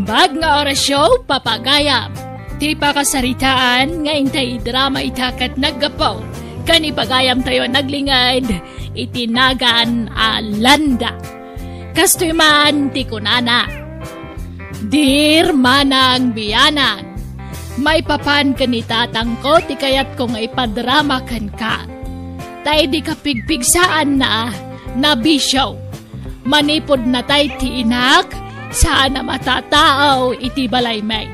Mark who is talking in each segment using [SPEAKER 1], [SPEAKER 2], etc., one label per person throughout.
[SPEAKER 1] Naimbag nga orasyo, papagayam. Ti pakasaritaan nga intay drama itakat naggapaw. Kanipagayam tayo naglingad, itinagan alanda. Kastoy man ti kunana. Dir manang biyanan. May papan kanitatang ko, ti kayat kong ipadrama kan ka. Tay di kapigpigsaan na bisyaw. Manipod na tay ti inak, saan na matataaw iti balay may.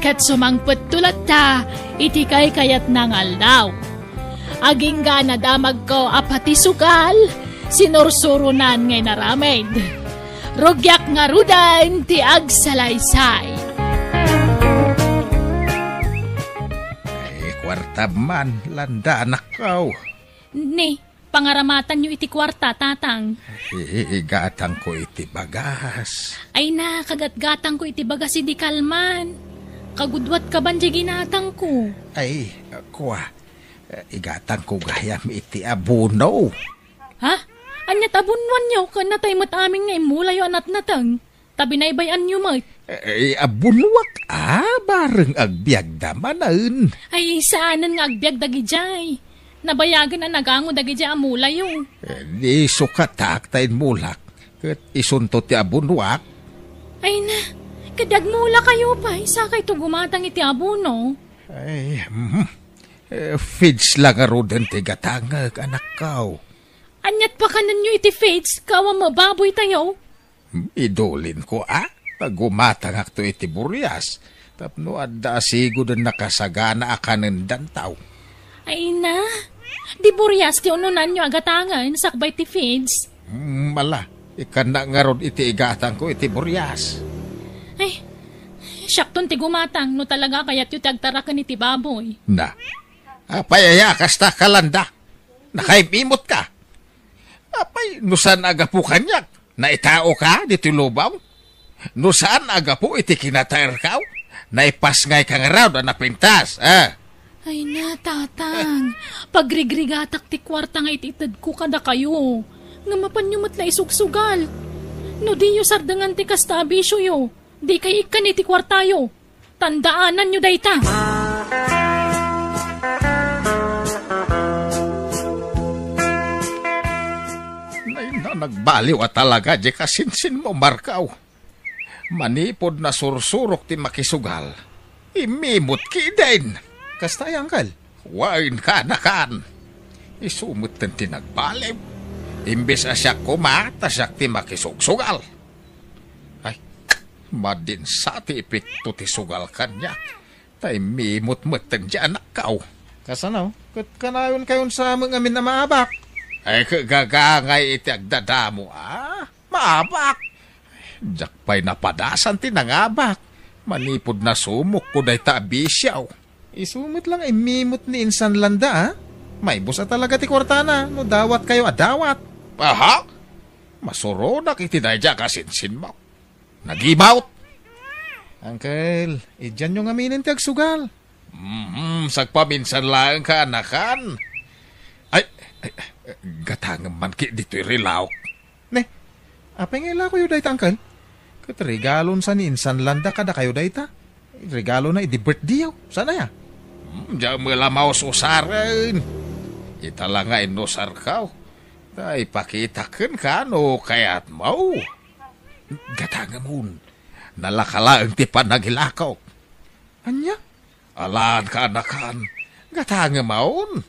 [SPEAKER 1] Kat sumangpot tulat ta, iti kay kayat nangaldaw. Aging ga na damag ko apati sukal, sinursurunan ngay naramed. Rugyak nga rudan ti agsalaysay.
[SPEAKER 2] Kwarta man, landa anak kaw.
[SPEAKER 1] Ni, pangaramatan nyo iti kwarta, tatang.
[SPEAKER 2] Igatang ko iti bagas.
[SPEAKER 1] Ay na, kagatgatang ko iti bagas iti kalman. Kagudwat ka ban di ginatang ko?
[SPEAKER 2] Ay, kuwa. Igatang ko gayam iti abuno.
[SPEAKER 1] Ha? Anyat abunwan nyo, kanatay mat aming nga imula yung anat natang. Tabi na ibayan nyo mat.
[SPEAKER 2] Abunwak bareng agbyag damanan.
[SPEAKER 1] Ay, saanan nga agbyag dagi jay. Nabayagan na nagango dagi jay amula yung.
[SPEAKER 2] Di sukatak tayo mulak. Kat isuntot ti abunwak.
[SPEAKER 1] Ay na, kadag mula kayo pa. Isa kay to gumatang iti abuno.
[SPEAKER 2] Ay, feeds lang arudan ti gatangag, anak kaw.
[SPEAKER 1] Anyat pa kanan nyo iti feeds, kawa mababoy tayo.
[SPEAKER 2] Idolin ko pag gumatang akto iti buryas. Tapno adda asigo na nakasagana akanan dantaw.
[SPEAKER 1] Ay na, di buryas ti ununan nyo agatangan, sakbay ti feeds.
[SPEAKER 2] Mala, ikan na nga ron iti igatang ko iti buryas.
[SPEAKER 1] Ay, syakton ti gumatang, no talaga kayat yung tagtarakan iti baboy.
[SPEAKER 2] Na, payaya kasta kalanda. Nakaimimot ka. Apay, nusan agapu kanyak? Naitao ka, dito lubaw? Nusan agapu iti kinatair ka? Naipas ngay kang raw na napintas,
[SPEAKER 1] Ay na, tatang. Pagrigrigatak ti kwarta nga ititad ko kada kayo. Nga mapanyumot na isugsugal. No di yo sardangan ti kastabisyo yo. Di kay ikan iti kwartayo. Tandaanan nyo dayta.
[SPEAKER 2] Nagbaliw talaga di kasinsin mo, Markaw. Manipod na sursurok ti makisugal. Imimot ki din.
[SPEAKER 3] Kastay, Angkal.
[SPEAKER 2] Wain ka na kan. Isumot ng tinagbaliw. Imbis asyak kumata siyak ti makisugsugal. Ay, madin sa ti ipikto ti sugal kanya. Tay mimot-mot di anak kaw.
[SPEAKER 3] Kasanaw, kat kanayon kayon sa mga amin na maabak.
[SPEAKER 2] Ay, kagagangay iti agdadamo, maabak. Jakpay napadasan ti nangabak. Manipod na sumok ko day taabisyaw.
[SPEAKER 3] Isumot lang imimot ni insan landa, May busa talaga ti kwartana, no dawat kayo adawat.
[SPEAKER 2] Aha? Masuronak iti dayja kasinsin mo. Nag-ibaut.
[SPEAKER 3] Uncle, idyan yung aminin ti agsugal.
[SPEAKER 2] Sagpaminsan lang ka, anakan. Ay, gatangam man ki dito'y rilaw.
[SPEAKER 3] Ne, apay ngayon ko yung dayta, Uncle. Kat regalon sa ninsan landa kada kayo dayta. Regalo na idi-birthday yaw. Sana ya?
[SPEAKER 2] Diyan mo lamaos usarin. Itala nga inusar ka. Ay, pakitakan ka no kaya't mau. Gatangamon. Nalakalaang ti panagilakaw.
[SPEAKER 3] Anya?
[SPEAKER 2] Alaan ka anakan. Gatangamon.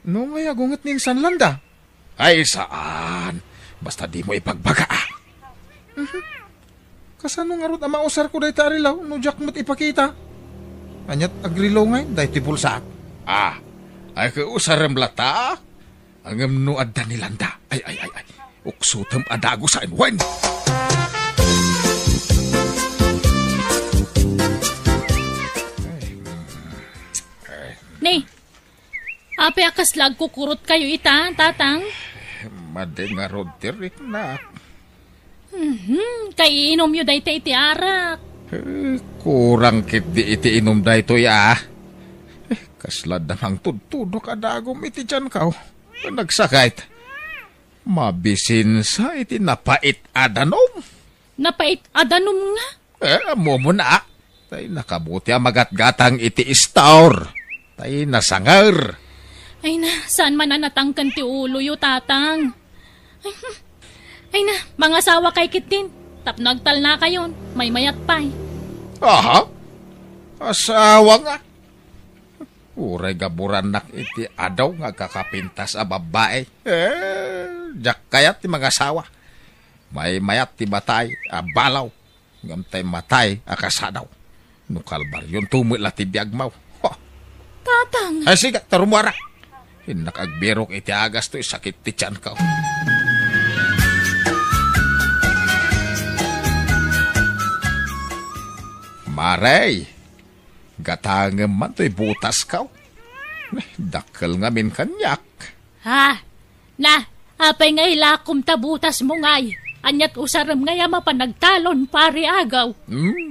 [SPEAKER 3] No may agungat ning sanlanda.
[SPEAKER 2] Ay, saan? Basta di mo ipagbaga.
[SPEAKER 3] Kasano nga rot ang mausar ko dahi tarilaw no jakmat ipakita. Anyat agrilaw ngay, dahi ti pulsaak.
[SPEAKER 2] Ay kausar ang blata. Ang amnuad da nilanda. Ay. Uksutam adago sa inwan.
[SPEAKER 1] Nay, ape akaslag kukurot kayo ita, tatang?
[SPEAKER 2] Madeng nga rod tirik na.
[SPEAKER 1] Kay inom yu dahi iti arak.
[SPEAKER 2] Kurang kit di iti inom da ito ya. Kaslad namang tudtudok adagom iti dyan ka. Nagsakait. Mabisin sa iti napait adanom.
[SPEAKER 1] Napait adanom nga?
[SPEAKER 2] Amo mo na. Tay nakabuti ang magatgatang iti istor. Tay nasangar.
[SPEAKER 1] Ay na, saan man na natangkan ti ulo yu, tatang? Ay na, mga asawa kay kitin. Tapnagtal na kayon, may mayat pa'y.
[SPEAKER 2] Aha? Asawa nga. Uray gaburan nak iti adaw nga kakapintas a babae. Jak kayat ti mga asawa. May mayat ti batay a balaw. Ngamtay matay a kasadaw. Nukal baryon tumula ti biagmaw.
[SPEAKER 1] Tatang!
[SPEAKER 2] Ay sige, tarumara. Hinakagbirok iti agas to sakit ti tiyan ka. Maray, gatangem man to'y butas ka. Dakkel nga min kanyak.
[SPEAKER 1] Ha? Na, apay nga ilakom tabutas mo ngay. Anyat usaram nga yama pa nagtalon pari agaw.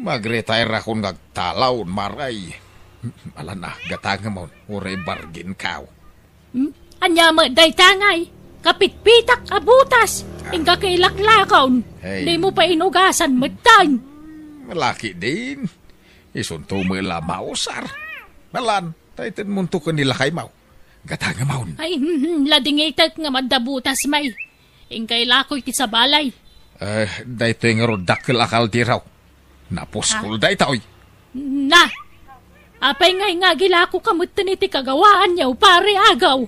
[SPEAKER 2] Mag-retire akong nagtalaw, maray. Alam na, gatangem mo, uray bargin ka.
[SPEAKER 1] Anya mo, day tangay. Kapitpitak abutas. Ingka kailaklakaw.
[SPEAKER 2] Hey.
[SPEAKER 1] Di mo pa inugasan matang.
[SPEAKER 2] Malaki din. Isunto mo ila mausar. Malan, taitin munto ko nila kay mau. Gatangem mo.
[SPEAKER 1] Ay, ladingitak nga madabutas may. Ingkay lakoy ti sa balay.
[SPEAKER 2] Dayto yung rodakil akal di raw. Napuskol daytoy.
[SPEAKER 1] Na! Apay nga gila ko kamutan iti kagawaan niyaw pare agaw.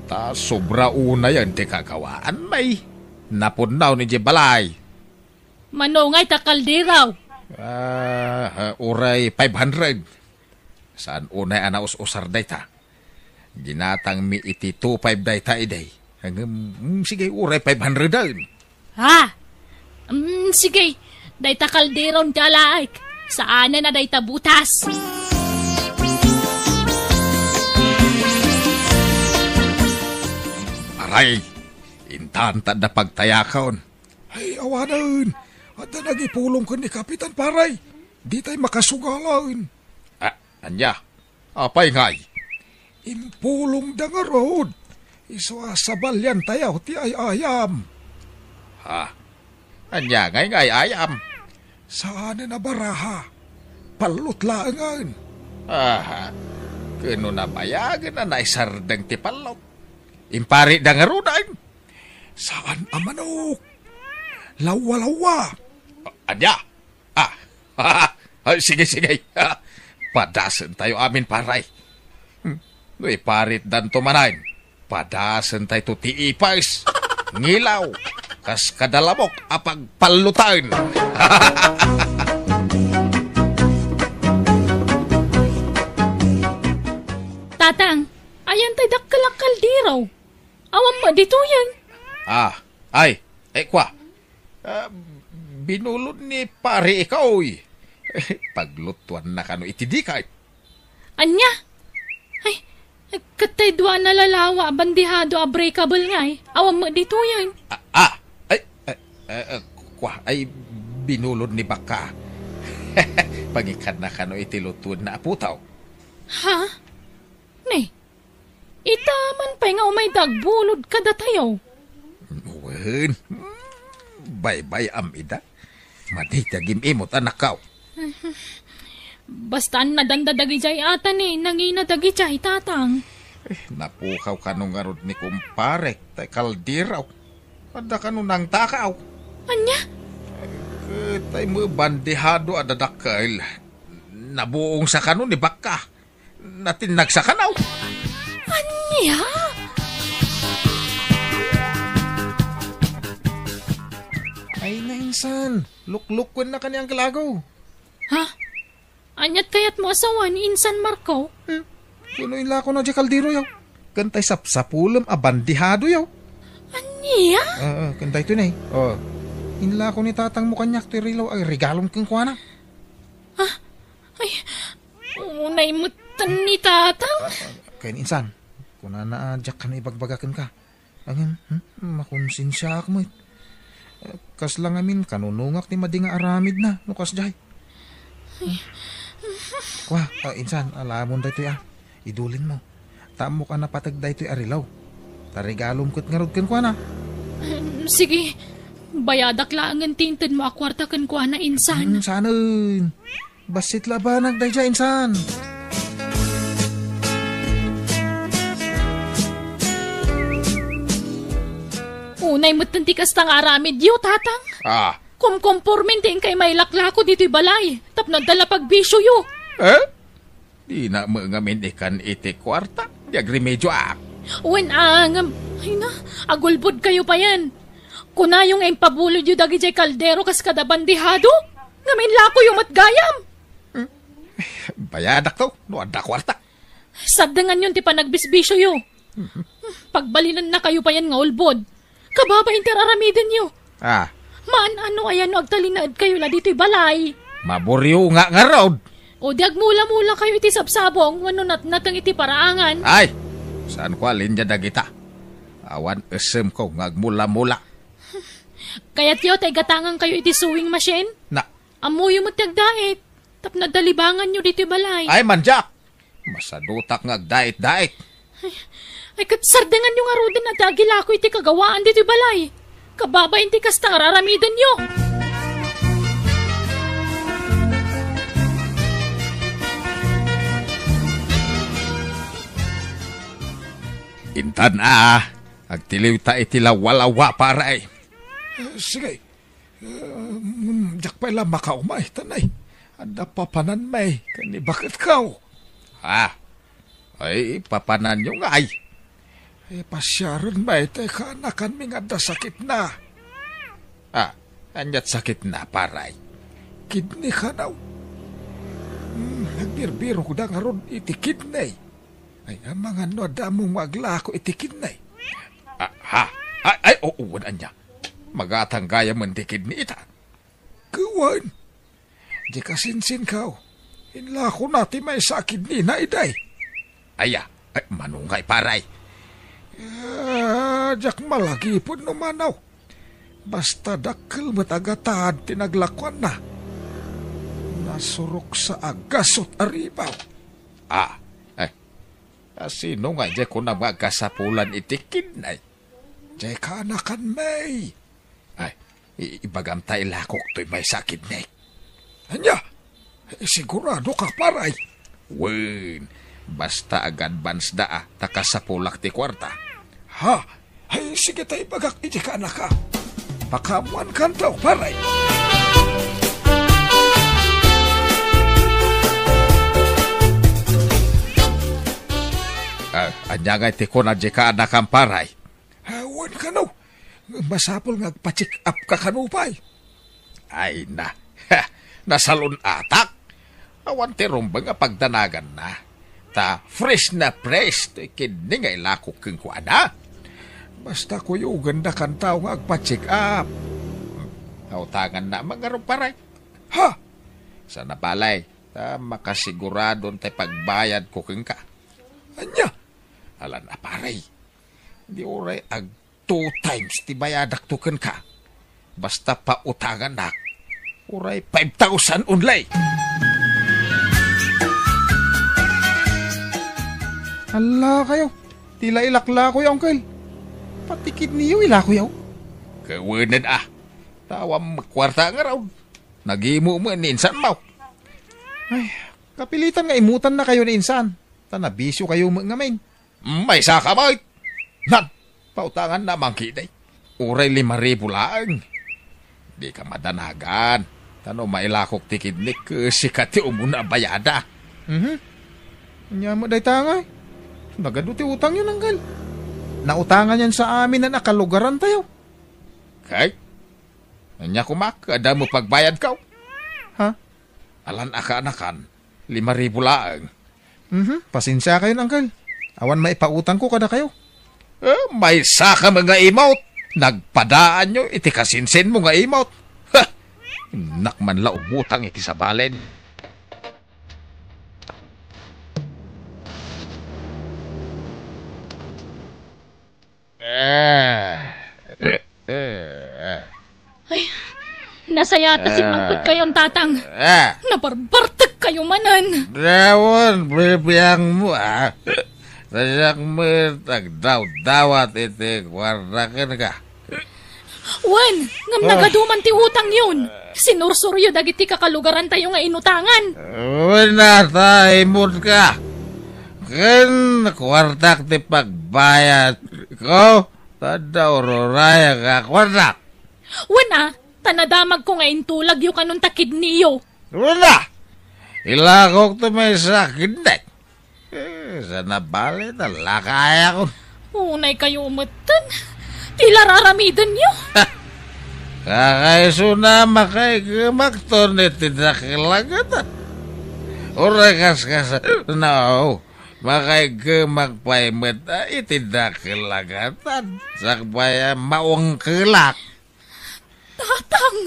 [SPEAKER 2] Ta sobra una yan ti kagawaan may. Napunaw ni Jibalay.
[SPEAKER 1] Manongay takaldiraw.
[SPEAKER 2] Uray 500. Saan unay anaus-usar dayta? Ginatang mi iti 25 dayta iday. Sige, uray 500 din.
[SPEAKER 1] Ha? Sige, day takaldiron ti alaik. Saan na day tabutas?
[SPEAKER 2] Aray, intantad na pagtayakon.
[SPEAKER 3] Ay, awanan. At na nagipulong ko ni Kapitan Paray. Di tayo makasugalan.
[SPEAKER 2] Anya, apay ngay.
[SPEAKER 3] Impulong da nga road. Isasabalyan tayo ti ay ayam.
[SPEAKER 2] Anya ngay ayam.
[SPEAKER 3] Saan na baraha? Palut laangan.
[SPEAKER 2] Kano na bayagan na naisardang ti palot. Impari da nga rodan.
[SPEAKER 3] Saan amanok? Lawa-lawa.
[SPEAKER 2] Anya? Sige. Padasan tayo amin paray. Noy parit dan tumanain. Padasan tayo ti ipais. Ngilaw. Kas kadalamok apag palutan.
[SPEAKER 1] Tatang, ayan tayo dakkalakal diraw. Awam mo dito yan.
[SPEAKER 2] Kwa. Binulod ni pare ikaw. Paglutuan na kano itidikay.
[SPEAKER 1] Anya? Ay, katay dua na lalawa, bandihado a breakable nga eh. Awam mo dito yan.
[SPEAKER 2] Kwa, ay binulod ni baka. Pagikad na kano itilutuan na aputaw.
[SPEAKER 1] Ha? Nay, itaman pa nga umay dagbulod kada tayo.
[SPEAKER 2] Wen, bye-bye amida. Maditagim imot anak ka.
[SPEAKER 1] Basta nadandadagi jay atan eh, nanginadagi jay tatang.
[SPEAKER 2] Napukaw ka nung arod ni kumpare, tay kaldiraw. Pada ka nung nang takaw.
[SPEAKER 1] Anya?
[SPEAKER 2] Tay mo bandihado adadakal. Nabuong sa kanon ni baka. Natinag sa kanaw.
[SPEAKER 1] Anya?
[SPEAKER 3] Ay na insan. Luklukwen na kaniyang kalagaw.
[SPEAKER 1] Ha? Anyat kayat mo asawan ni Insan Marco?
[SPEAKER 3] Kuno ila ko na di kaldiro yaw. Kantay sapsapulam abandihado yaw.
[SPEAKER 1] Anya?
[SPEAKER 3] Kantay to na eh. Inla ko ni tatang mo kanyak ti rilaw ay regalong kang kuwana.
[SPEAKER 1] Ay, unay mutan ni tatang.
[SPEAKER 3] Kaya insan, kung na-adyak ka na ibagbagakan ka. Angin, makonsinsya ako mo. Kas lang amin, kanunungak ni madinga aramid na, nukas jay. Wah, insan, alamon dahi ito idulin mo. Tamo ka napatag dahi ito arilaw. Tarigalom ko't ngarod kan kwa na.
[SPEAKER 1] Sige, Bayadak lang ang tintin mo akwarta kan kuha na insan.
[SPEAKER 3] Sana, basit labanag day dyan, insan.
[SPEAKER 1] Unay mo't nantikas tang aramid yu, tatang.
[SPEAKER 2] Ah,
[SPEAKER 1] Kumkompormin din kay may laklako dito'y balay. Tapno dala pagbisyo yu.
[SPEAKER 2] Di na ngamin ikan iti kwarta. Di agrimedyo
[SPEAKER 1] Wen ay na, agulbod kayo pa yan. Kuna yung empabulod yu dagi jay kaldero kas kada bandihado. Ngamin lako yung matgayam.
[SPEAKER 2] Bayadak to, no ada kwarta.
[SPEAKER 1] Sadangan yun ti panagbisbisyo yu. Pagbalinan na kayo pa yan nga ulbod. Kababa interaramidin yu. Maan ano ayan no agtalinaad kayo la dito'y balay.
[SPEAKER 2] Maburyo nga road.
[SPEAKER 1] O di agmula-mula kayo iti sabsabong wano natang iti paraangan.
[SPEAKER 2] Ay, saan ko alin dyan dagita? Awan esem ko ngagmula-mula.
[SPEAKER 1] Kaya't yaw tay gatangan kayo iti sewing machine.
[SPEAKER 2] Na,
[SPEAKER 1] Amuyo mo tagdait. Tap na dalibangan nyo dito'y balay.
[SPEAKER 2] ay manjak. Masadutak ngagdait-dait.
[SPEAKER 1] Ay katsardangan yung arudan at agilako iti kagawaan dito'y balay. Kababa iti kastang raramidan nyo.
[SPEAKER 2] Intan agtiliw ta itila walawa paray. Sige, jak pa ila makaumay, tanay. Anda papanan may, kani bakit kaw? Ay, papanan nyo nga ay. Pasyaron may, teka anakan mi nga da sakit na. Anyat sakit na paray. Kidney ka daw. Nagbiro-biro ko da nga ron iti kidney. Ay, ang mga noda mong maglako iti kidney. Ay, oo, anya. Magatanggaya man ti kidney ita. Kawan. Di kasinsin kao. Inlako nati may sakit ni na iday. Ay, manungay paray. Jak malagi po numanaw. Basta dakkel matagatahan tinaglakwan na. Nasurok sa agasot aribaw. Sino nga dyan ko na magasapulan itikin ay? Dyan ka anakan may. Ay, ibagantay lakok to'y may sakit na. Anya, sigurado ka paray. Wen, bastaag-advance da takasapulak ti kwarta. Ay, sige tayo bagak iti ka anaka. Pakamuan kantaw paray. Anya nga iti ko na di ka anakang paray. Wan ka no. Masapol nga pa-check up ka kanupay. Ay na. Nasalon atak. Awan ti rumbang nga pagdanagan na. Ta fresh na fresh. Kidney nga ilako keng kuana. Basta ko yung ganda kan tao nga agpa-check up. Nautangan na mga paray. Sana palay. Makasigurado tayo pagbayad ko keng ka. Anya? Alan aparay. Di oray ag 2 times ti bayadak tuken ka. Basta pautangan na. Oray 5,000 unlay.
[SPEAKER 3] Hala kayo. Tila ilakla ko yung uncle. Patikid niyo ilako yaw.
[SPEAKER 2] Kawanan Tawam makwarta nga raw. Nagimo mo ni insan mo.
[SPEAKER 3] Ay, kapilitan nga imutan na kayo ni insan. Tanabisyo kayo nga main.
[SPEAKER 2] May saka mo. Pautangan na mangkiday. Uray 5,000 lang. Di ka madanagan. Tano mailakok tikidnik sikat ti umuna bayada.
[SPEAKER 3] Nya mo day tangay. Nagaduti utang yun, anggal. Nautangan yan sa amin na nakalugaran tayo.
[SPEAKER 2] Kay? Anya kumak, ada mo pagbayad ka. Alan aka-anakan, 5,000 lang.
[SPEAKER 3] Pasensya kayo, anggal. Awan maipautang ko kada kayo.
[SPEAKER 2] May saka mga imot. Nagpadaan nyo, iti kasinsin mo nga imot. Nakman la ubutang iti sa balen.
[SPEAKER 1] Ay, nasayata si Mangkot kayong tatang. Nabarbartag kayo manan.
[SPEAKER 2] Dawon, bibiyang mo Rasak mo tagdaw-dawat iti kwardakin ka.
[SPEAKER 1] Wan, ngam nagaduman ti utang yun. Sinursuryo dagiti kakalugaran tayo nga inutangan.
[SPEAKER 2] Wala tayo ka. Kan kwartak ti pagbayad ko. Tadaw roraya ka kwartak.
[SPEAKER 1] Wana, tanadamag ko nga intulag yung kanong takid niyo.
[SPEAKER 2] Wala. Ilakok to may sakit na. Sana bali talakaya ko.
[SPEAKER 1] Unay kayo umatan. Tila raramidan nyo.
[SPEAKER 2] Kakaiso na makaigamaktor ni tinakilagatan. Urakas no, makaigamagpaimat itinakilagatan. Sakbaya maong kilak.
[SPEAKER 1] Tatang.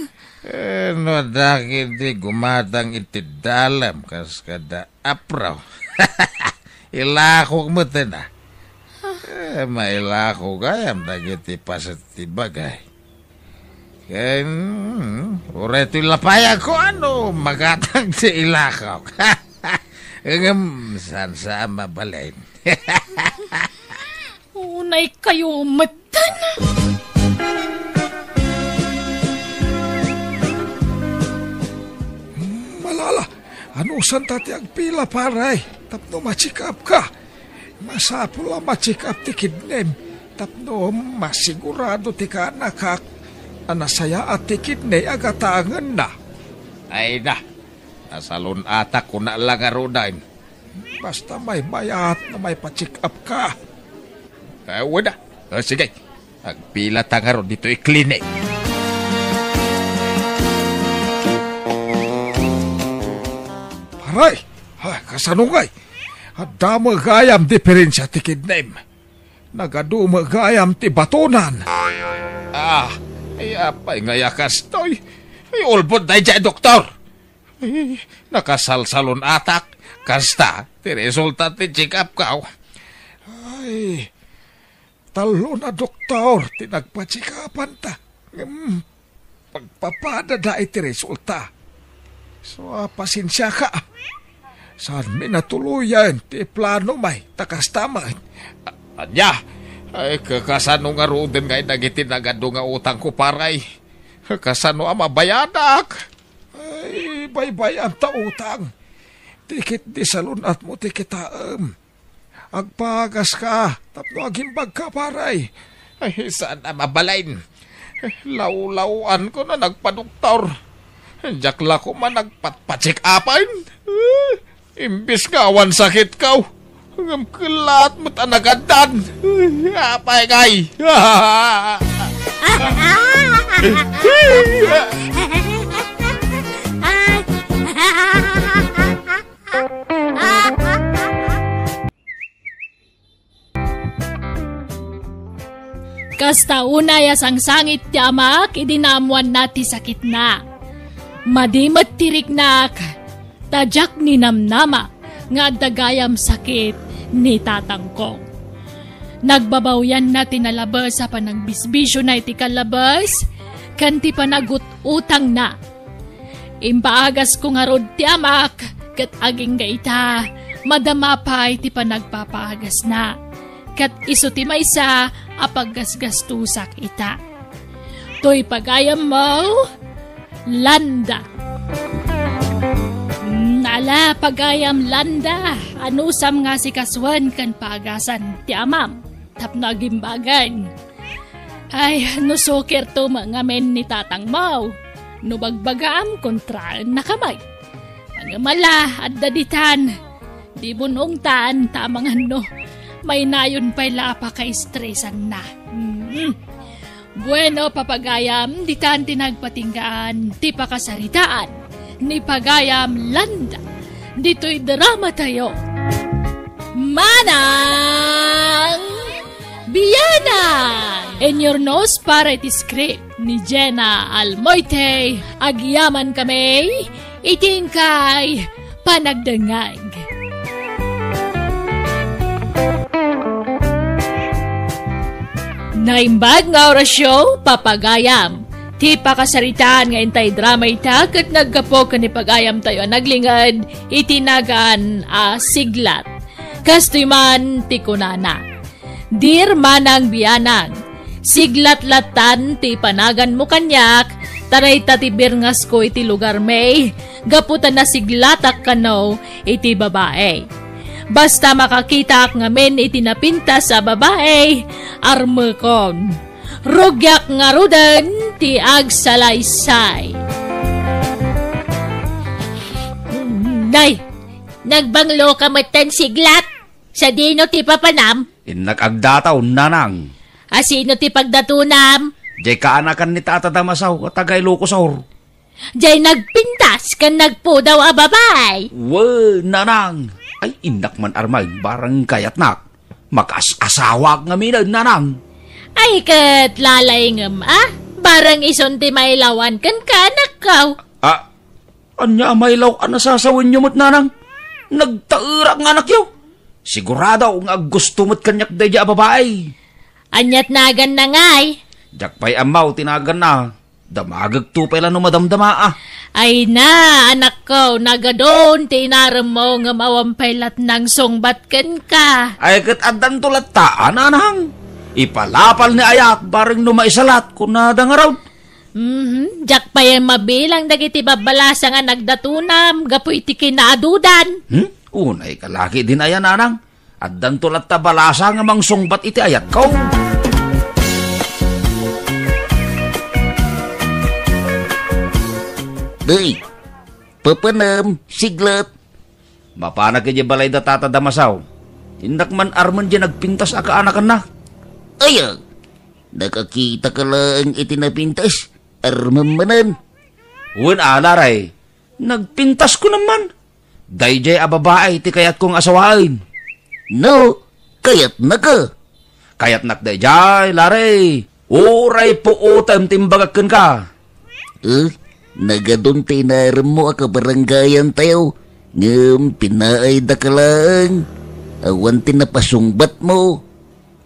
[SPEAKER 2] No, dahil di gumatang itidalam kas kada apraw. Ilakok mo na. Mailakok ayam dagiti pasati bagay. Ken, ureto lapaya ko ano, magatang si ilakok. Ngam, saan sa mabalain.
[SPEAKER 1] Unay kayo umatan.
[SPEAKER 3] Malala, ano saan tati agpila paray? Tapno machikap ka. Masapula machikap ti kidnem. Tapno masigurado ti ka nakak. Anasaya at ti kidney agatangan na.
[SPEAKER 2] Ay na, nasalun atak ko na lang arunain.
[SPEAKER 3] Basta may bayat na may pachikap ka.
[SPEAKER 2] Wala. Sige, agpila tangaron dito i-clinic.
[SPEAKER 3] Paray, kasanungay. Adda magayam diferensya ti kidnem. Nagadu magayam ti batunan.
[SPEAKER 2] Ay apay ngayakas to'y. Ay ulbod na dyan, doktor. Ay, nakasalsalon atak. Kasta, ti resulta ti check-up ka.
[SPEAKER 3] Ay, talo na doktor, tinagpachikapan ta. Pagpapada da iti resulta. So, pasensya ka. Saan mi natuluyan, ti plano may, takas tama.
[SPEAKER 2] Anya, ay kakasano nga roden ngay nagitinagado nga utang ko paray. Kakasano ama bayadak.
[SPEAKER 3] Ay, baybay ang tautang. Tikit di salunat mo tikitaam. Agpagas ka, tapno agimbag ka paray.
[SPEAKER 2] Ay, saan na mabalain? Law-lawan ko na nagpadoktor. Jakla ko man nagpatpacheck upain. Imbis nga awan sakit ka. Hanggang kilat mo't anagadan. Apay kay.
[SPEAKER 1] Kasta unay asang sangit ti amak, idinamuan na ti sakit na. Madimat tiriknak, tajak ni namnama, nga dagayam sakit ni tatangkong. Nagbabawyan na tinalabas sa panagbisbisyo na iti kalabas, kanti panagut utang na. Impaagas ko nga rod ti amak, kat aging gaita, madama pa iti panagpapaagas na. Kat iso ti maysa, apaggasgastusak ita. To'y pagayam mo, landa. Nala pagayam landa, anusam nga si kaswan kan pagasan ti amam, tapno agimbagan. Ay, nusukir to mga men ni tatang mau, nubagbagaam kontraan na kamay. Pangamala at daditan, di bunong taan tamang ano, may nayon pa'y lapa ka-stressan na. Bueno, papagayam, di tan tinagpatinggaan, ti pakasaritaan, ni pagayam landa. Dito'y drama tayo. Manang Biyanang! In your nose para iti script ni Jenna Almoite, agyaman kami, itingkay panagdangag. Naimbag nga orasyo, papagayam. Ti pakasaritaan nga intay drama ita, kat nagkapo ka ni pagayam tayo naglingad, itinagaan siglat. Kastoy man ti kunana. Dear Manang Biyanang, Siglat-latan ti panagan mo kanyak, taray tatibirngas ko iti lugar may, gaputan na siglatak kanaw iti babae. Basta makakita ak ngamen iti napinta sa babae, armekon. Rugyak nga rudan ti agsalaysay. Nay, nagbanglo ka matan siglat. Sa dino ti papanam?
[SPEAKER 4] Inakagdataw, nanang.
[SPEAKER 1] Asino ti pagdatunam?
[SPEAKER 4] Jay kaanakan ni Tata Damasaw at tagay loko sahur.
[SPEAKER 1] Jay nagpintas kan nagpudaw a babay.
[SPEAKER 4] Nanang. Ay, inak man armay, barang kayat nak. Makas-asawak nga minan, nanang.
[SPEAKER 1] Ay, kat lalay ngam, barang ison ti mailawan kan kanak kaw.
[SPEAKER 4] Anya mailaw ka nasasawin nyo mo't, nanang. Nagtairak nga anak yaw. Sigurado nga gusto mo't kanyak daya babae.
[SPEAKER 1] Anyat nagan na ngay.
[SPEAKER 4] Jakpay amaw, tinagan na. Damagag tupay lang madamdama
[SPEAKER 1] Ay na, anak ko, nagadon, tinaram mo nga mawampaylat ng songbatken ka.
[SPEAKER 4] Ay kat adan tulat taan, anang. Ipalapal ni ayat, bareng numaisalat, kunada nga raw.
[SPEAKER 1] Jak pa yung mabilang dagiti babalasa nga nagdatunam, gapoy ti kinaadudan.
[SPEAKER 4] Unay kalaki din ayan, anang. Adan tulat ta balasa nga mang songbat iti ayat ko.
[SPEAKER 5] Day, papanam, siglat.
[SPEAKER 4] Mapana kaya balay da Tata Damasaw. Tindak man arman dyan nagpintas aka anakan na.
[SPEAKER 5] Aya, nakakita ka lang itinapintas. Arman manan.
[SPEAKER 4] Uwan alaray, nagpintas ko naman. Dayjay a babae ti kayat kong asawain.
[SPEAKER 5] No, kayat na ka.
[SPEAKER 4] Kayat nak dayjay, laray. Uray po utam timbagakan ka.
[SPEAKER 5] Nagadon tinaram mo ka baranggayan tayo. Ngam, pinaay da ka lang. Awan tinapasungbat mo.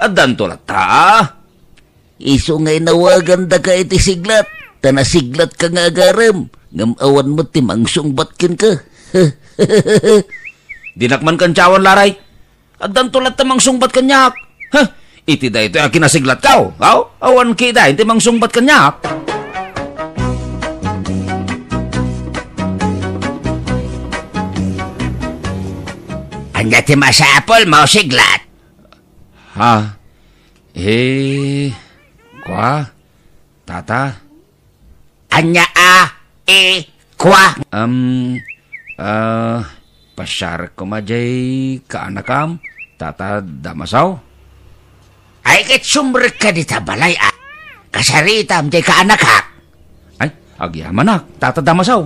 [SPEAKER 4] Adan tulat ta.
[SPEAKER 5] Iso ngay nawagan da ka iti siglat. Tanasiglat ka nga agaram. Ngam awan mo timangsungbat kin ka.
[SPEAKER 4] Dinakman kan cawan laray. Adan tulat tamang sungbat kanyak. Iti da ito yung kinasiglat ka. Awan kita, hindi mang sungbat kanyak.
[SPEAKER 5] Anya ti masapol mo siglat.
[SPEAKER 4] Kwa? Tata?
[SPEAKER 5] Anya kwa?
[SPEAKER 4] Pasyar ko majay kaanakam, Tata Damasaw?
[SPEAKER 5] Ay ket sumber ka di tabalay kasaritam jay kaanakak.
[SPEAKER 4] Ay, agyaman Tata Damasaw.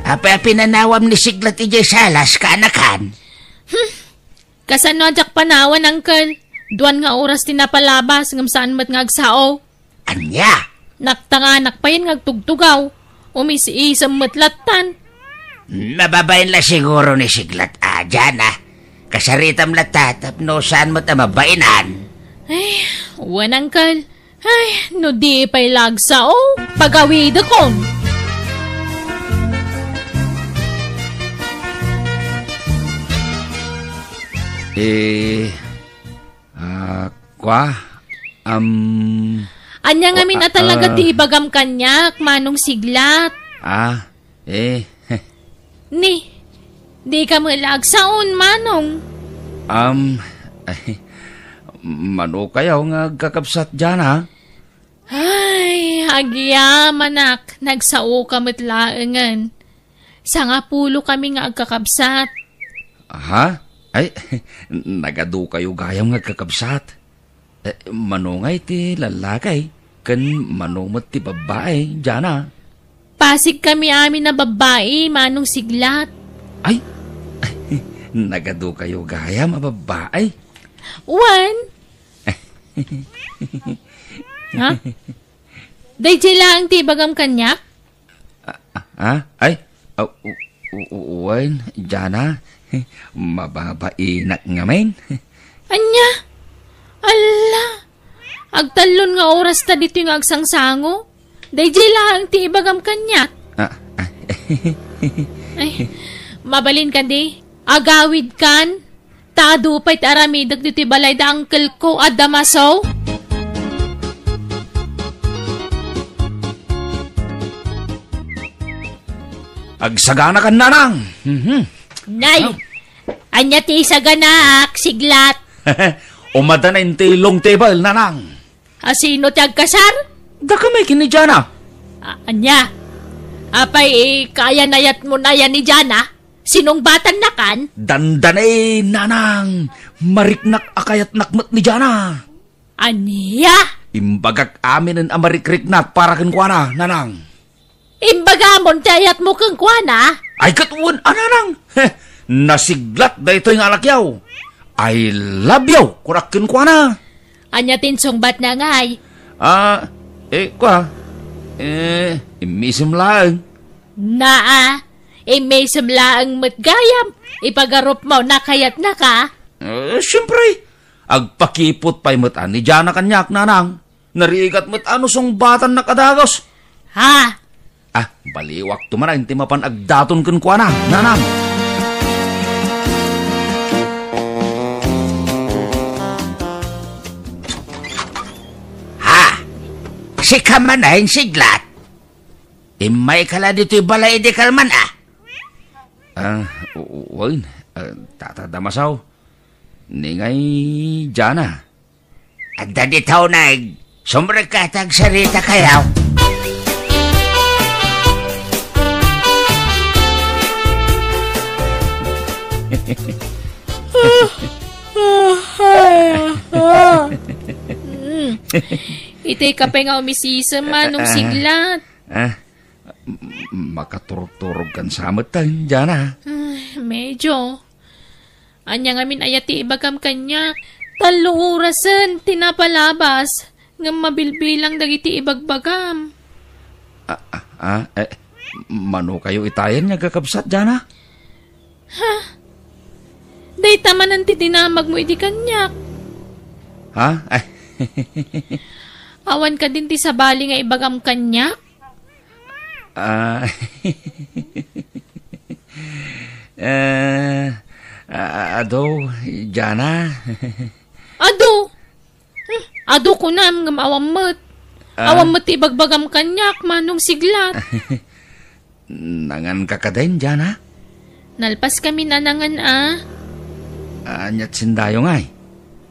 [SPEAKER 5] Apa pinanawam ni siglat ijay salas kaanakan?
[SPEAKER 1] Kasano jak panawan, angkel? Duan nga oras tinapalabas, ngam saan mat ngagsao.
[SPEAKER 5] Anya?
[SPEAKER 1] Naktanganak pa yun ngagtugtugaw. Umisi-isam matlatan.
[SPEAKER 5] Mababayin la siguro ni siglat dyan Kasaritam latatap no saan mo tamabainan.
[SPEAKER 1] Ay, uwan, angkel. Ay, no di pa'y lagsao. Pagawid akong.
[SPEAKER 4] Kwa?
[SPEAKER 1] Anya nga min talaga di bagam kanyak, manong siglat. Ni, di ka malagsaon, manong.
[SPEAKER 4] Mano kayaw nga kakapsat dyan,
[SPEAKER 1] Ay, agyaman manak, nagsao ka matlaangan. Sangapulo kami nga agkakapsat.
[SPEAKER 4] Ay, nagadu kayo gayam nga kakabsat. Manungay ti lalakay, kan manungot ti babae, dyan
[SPEAKER 1] Pasig kami amin na babae, manong siglat.
[SPEAKER 4] Ay, nagadu kayo gayam a babae.
[SPEAKER 1] Uwan? Day sila ang tibagam kanyak?
[SPEAKER 4] Ay, uwan, dyan mababainak ngamen.
[SPEAKER 1] Anya? Ala, agtalon nga oras ta dito yung agsangsango. Day lang ti ibagam kanyak.
[SPEAKER 4] Ay,
[SPEAKER 1] Mabalin kan di? Agawid kan? Taadupay aramidag diti balay da uncle ko at damaso?
[SPEAKER 4] Agsagana kan nanang.
[SPEAKER 1] Nay! Anya ti isaganak, siglat.
[SPEAKER 4] Umada na yung tilong table, nanang.
[SPEAKER 1] Asino ti agkasar?
[SPEAKER 4] Da ka may kinijana.
[SPEAKER 1] Anya? Apay, kaya nayat mo na yan ni Jana? Sinong batan na kan?
[SPEAKER 4] Dandanay, nanang. Mariknak akayat nakmat ni Jana.
[SPEAKER 1] Anya?
[SPEAKER 4] Imbagak amin ang amarikrik-nak para kinkwana, nanang.
[SPEAKER 1] Imbagamon tayat mo kang kwana?
[SPEAKER 4] Ay katuwan, nanang. Nasiglat da ito yung alakyaw. I love you, kurak kinkwana.
[SPEAKER 1] Anya tinsong bat na ngay?
[SPEAKER 4] Imisim lang.
[SPEAKER 1] Naa, may samlaang matgayam. Ipagarup mo na kayat na ka?
[SPEAKER 4] Siyempre, agpakipot pa'y matan ni Jana kanyak, nanang. Narigat matano song batan na kadagos.
[SPEAKER 1] Ha?
[SPEAKER 4] Baliwak tumara, hindi mapan agdaton kun kwa na, nanang.
[SPEAKER 5] Ha? Si kamanahin siglat. Imay kala dito'y balay di kalman
[SPEAKER 4] Uwain, tatadamasaw. Ningay Jana.
[SPEAKER 5] Agda di tao na, sumrikatag sarita kayaw.
[SPEAKER 1] Itay ka pa nga umisisa manong siglat.
[SPEAKER 4] Makaturog-turog kan samat tayo, Jana.
[SPEAKER 1] Medyo. Anya ngamin ayati ibagam kanya. Talo orasan, tinapalabas. Nga mabilbilang dagiti ibagbagam.
[SPEAKER 4] Mano kayo itayan niya kakabsat, Jana?
[SPEAKER 1] Ha? Day taman ang titinamag mo iti kanyak.
[SPEAKER 4] Ha?
[SPEAKER 1] Awan ka din ti sabali nga ibagam kanyak?
[SPEAKER 4] Ado, Jana.
[SPEAKER 1] Ado ko na nga awamot. Awamot ibagbagam kanyak manong siglat.
[SPEAKER 4] Nangan ka ka din, Jana?
[SPEAKER 1] Nalpas kami nanangan
[SPEAKER 4] Anyat sindayo ngay.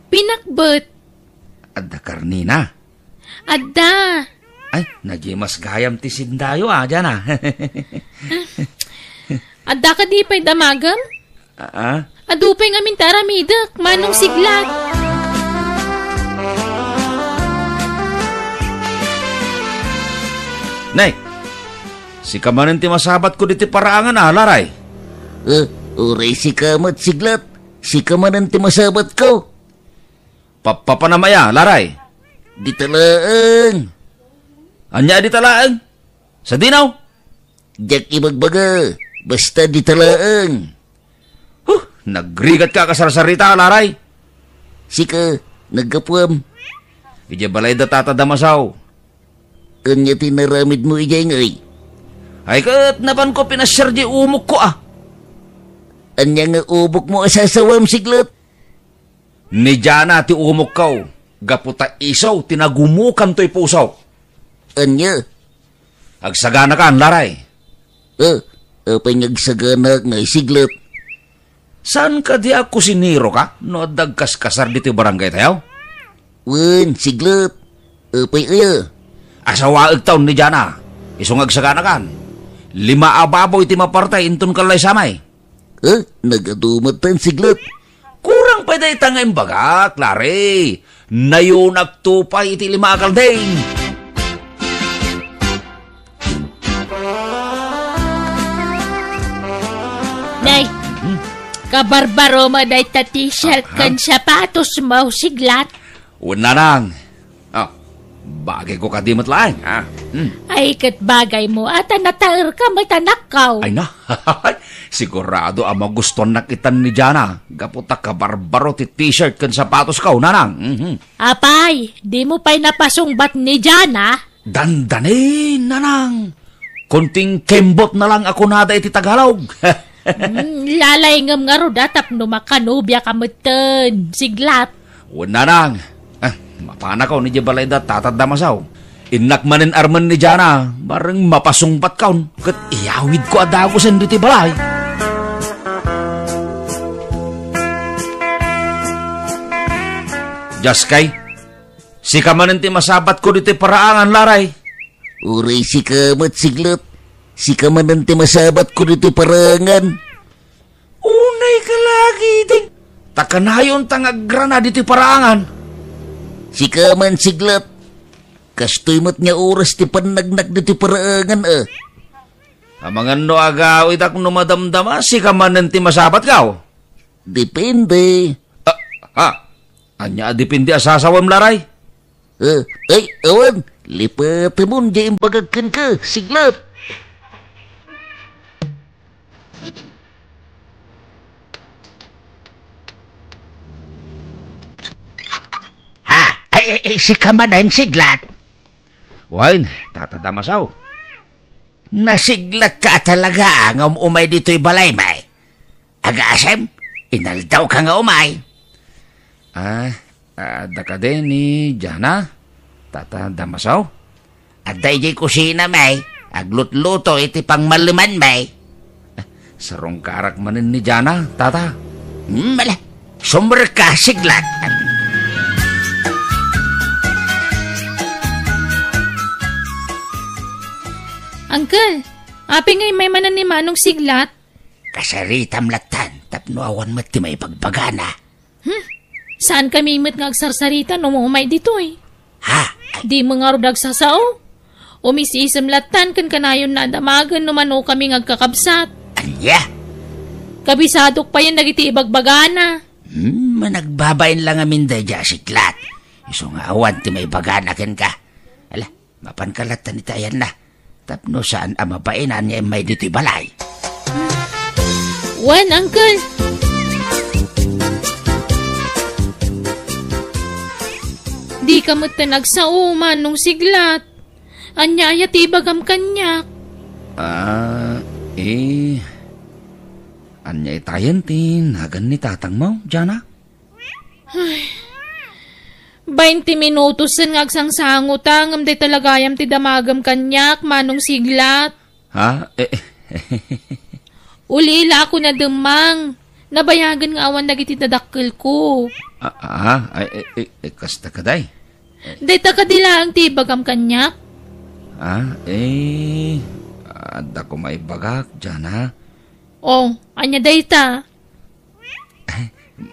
[SPEAKER 1] Pinakbet.
[SPEAKER 4] Adda karnina.
[SPEAKER 1] Adda.
[SPEAKER 4] Ay, nagimas gayam ti sindayo Jana.
[SPEAKER 1] Adda ka di pa'y damagam? Adupay nga mintaramidak, manong siglat.
[SPEAKER 4] Nay, si kamanan ti masabat ko diti paraangan laray.
[SPEAKER 5] Uray si kamat siglat. Si kamanan ti masabat ko.
[SPEAKER 4] Papanamaya, laray.
[SPEAKER 5] Di talaang.
[SPEAKER 4] Anya di talaang? Sa dinaw?
[SPEAKER 5] Diyak ibagbaga. Basta di talaang.
[SPEAKER 4] Nagrigat ka kasarsarita, laray.
[SPEAKER 5] Sika, nagkapuam.
[SPEAKER 4] Ija balay da tatadamasaw.
[SPEAKER 5] Kanya tinaramid mo ijay ngay.
[SPEAKER 4] Ay kat napan ko pinasyar di umok ko
[SPEAKER 5] Anya nga ubok mo asasawam siglat.
[SPEAKER 4] Ni Jana ti umok kaw. Gaputa isaw, tinagumukan to'y pusaw.
[SPEAKER 5] Anya?
[SPEAKER 4] Agsagana ka, laray.
[SPEAKER 5] Apay ngagsagana nga siglat.
[SPEAKER 4] Saan ka di ako siniro ka? No dagkas-kasar dito barangay tayo?
[SPEAKER 5] Wan, siglat. Apay aya.
[SPEAKER 4] Asawaag taon ni Jana. Isong agsagana kan. 5 ababoy ti mapartay intun kalay samay.
[SPEAKER 5] Nagadumatan siglat.
[SPEAKER 4] Kurang pa day tangay bagat, lari. Nayunak tupay iti 5 akaldeng.
[SPEAKER 1] Nay, kabarbaro mo day ta t-shirt kan sapatos mo siglat.
[SPEAKER 4] Una nang. Bagay ko kadimot lang,
[SPEAKER 1] Ay, kat bagay mo at nataer ka matanakaw.
[SPEAKER 4] Ay na, sigurado ang maguston nakitan ni Jana. Gaputa ka barbaro ti t-shirt kan sapatos ka, nanang.
[SPEAKER 1] Apay, di mo pa'y napasungbat ni Jana?
[SPEAKER 4] Dandanin, nanang. Kunting kembot na lang ako nada iti Tagalog.
[SPEAKER 1] Lalay ngam nga ro datap no makanubya kameten. Siglat.
[SPEAKER 4] Una nang. Mapana ko ni Jabalay da tatadda masaw. Inak manin arman ni Jana. Barang mapasungpat kaon. Kat iyawid ko adago sen dito balay. Jaskay, si kamanin ti masabat ko dito paraangan laray.
[SPEAKER 5] Uray si kamat siglat. Si kamanan ti masabat ko dito parangan.
[SPEAKER 4] Unay ka lagi ding. Takanayon tangagrana dito paraangan.
[SPEAKER 5] Si kaman siglat. Kastoy mat nga oras ti panagnak dito parangan
[SPEAKER 4] Amangan no agawit akong numadamdama si kamanin ti masabat kaw.
[SPEAKER 5] Depende.
[SPEAKER 4] Anya depende asasawam laray.
[SPEAKER 5] Ay, awan. Lipat mo di imbagagkan ka, siglat.
[SPEAKER 6] Si kamanan siglat.
[SPEAKER 4] Wain, tatadamasaw.
[SPEAKER 6] Nasiglat ka talaga nga umay dito'y balay, may. Aga-asem, inaldaw ka nga umay.
[SPEAKER 4] Daka din ni Jana. Tatadamasaw.
[SPEAKER 6] Aday jay kusina, may. Aglutluto iti pang maluman, may.
[SPEAKER 4] Sarong karak manin ni Jana, tata.
[SPEAKER 6] Mala, sumber ka, siglat.
[SPEAKER 1] Uncle, api ngay may manan ni Manong siglat.
[SPEAKER 6] Kasaritam latan, tapno awan mat ti may pagbagana.
[SPEAKER 1] Saan kami imit nga agsarsarita no umay dito eh?
[SPEAKER 6] Ha?
[SPEAKER 1] Di mga rudag sasaw? Umisisam latan kan kanayon na damagan no mano kami ngagkakabsat.
[SPEAKER 6] Anya?
[SPEAKER 1] Kabisadok pa yan nagiti ibagbagana.
[SPEAKER 6] Managbabayin lang amin da dya siglat. Iso nga awan ti may bagana ken ka. Ala, mapankalatan itayan na. Tapno saan amabainan niya may dito'y balay.
[SPEAKER 1] Wan, Uncle. Di ka mo't nagsauman nung siglat. Anya ayat ibagam kanyak.
[SPEAKER 4] Anya itayan tin, hagan ni tatang mo, Jana?
[SPEAKER 1] 20 minutos sen ngagsangsango tangam day talagayam ti damagam kanyak Manong siglat.
[SPEAKER 4] Ha?
[SPEAKER 1] Ulila ako na demang. Nabayagan nga awan nagiti dadakkel ko.
[SPEAKER 4] Kasta ka day?
[SPEAKER 1] Day takadila ang ti bagam kanyak.
[SPEAKER 4] Ada ko may bagak, Jana.
[SPEAKER 1] Oh, anya day ta?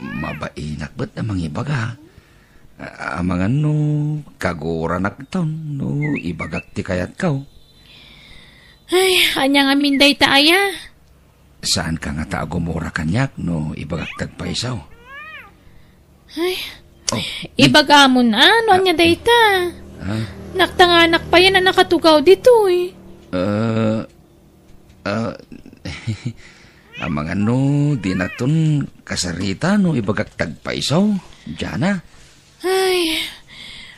[SPEAKER 4] Mabainak ba't namang ibaga? Amangan no, kaguran nakton, no, ibagak ti kayat kaw.
[SPEAKER 1] Ay, anya nga minday ta aya?
[SPEAKER 4] Saan ka nga ta agumura kanyak, no, ibagak tagpaisaw?
[SPEAKER 1] Ay, ibagamon no, anya day ta? Naktanganak pa yan na nakatugaw dito eh.
[SPEAKER 4] Amangan no, di naton kasarita, no, ibagak tagpaisaw, Jana.
[SPEAKER 1] Ay,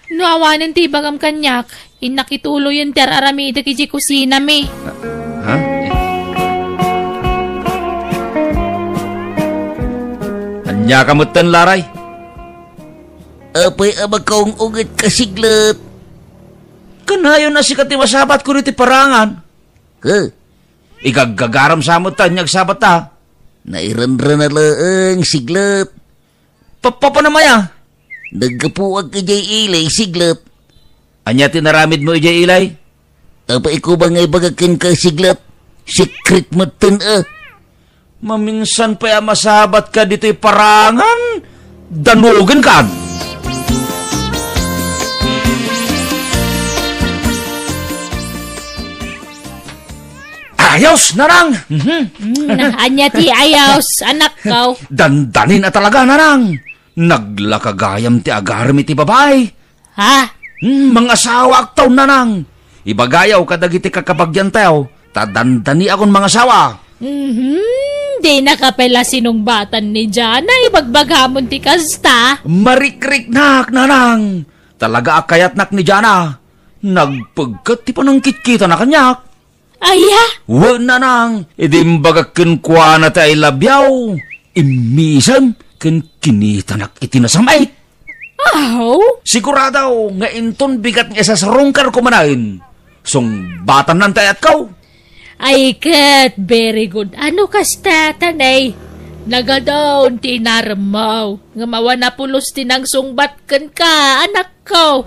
[SPEAKER 1] no awanan ti bagam kanyak, inakitulo yung teraramida kiji kusina mi.
[SPEAKER 4] Anya kamutan laray?
[SPEAKER 5] Apay abakaong ugat kasiglat.
[SPEAKER 4] Kanayon na si kati masabat ko riti parangan. Igagagaram sa mo tanyag sabat ta.
[SPEAKER 5] Nairanran na laang siglat.
[SPEAKER 4] Papanamaya?
[SPEAKER 5] Nagkapuag ka jay ilay, siglat.
[SPEAKER 4] Anya tinaramid mo ijay ilay?
[SPEAKER 5] Apa ikaw ba ngay bagakin ka, siglat? Secret mo tun,
[SPEAKER 4] Maminsan pa masabat ka dito'y parangan. Danugan ka. Ayos, narang!
[SPEAKER 1] Anya ti ayos, anak kaw.
[SPEAKER 4] Dandanin na talaga, narang. Naglakagayam ti agarmi ti babay.
[SPEAKER 1] Ha?
[SPEAKER 4] Mga asawa aktaw nanang. Ibagayaw kadagiti kakabagyan tayo. Tadandani akong mga asawa.
[SPEAKER 1] Di nakapela sinungbatan ni Jana. Ibagbaghamon ti kasta.
[SPEAKER 4] Marikrik nak, nanang. Talaga akayat nak ni Jana. Nagpagkat ti panangkit-kita na kanyak.
[SPEAKER 1] Aya?
[SPEAKER 4] Wa na nang, idimbaga kwa na tayo labyaw. Imisan, kan kinitanak itinasamay.
[SPEAKER 1] Aw?
[SPEAKER 4] Siguradaw, nga inton bigat nga sa sarungkar ko manahin. Song batan nan tayat kau.
[SPEAKER 1] Ay, kat, very good. Ano kasta, tanay? Nagadaw, tinaramaw. Nga mawana pulos tinang sungbat kan ka, anak ko.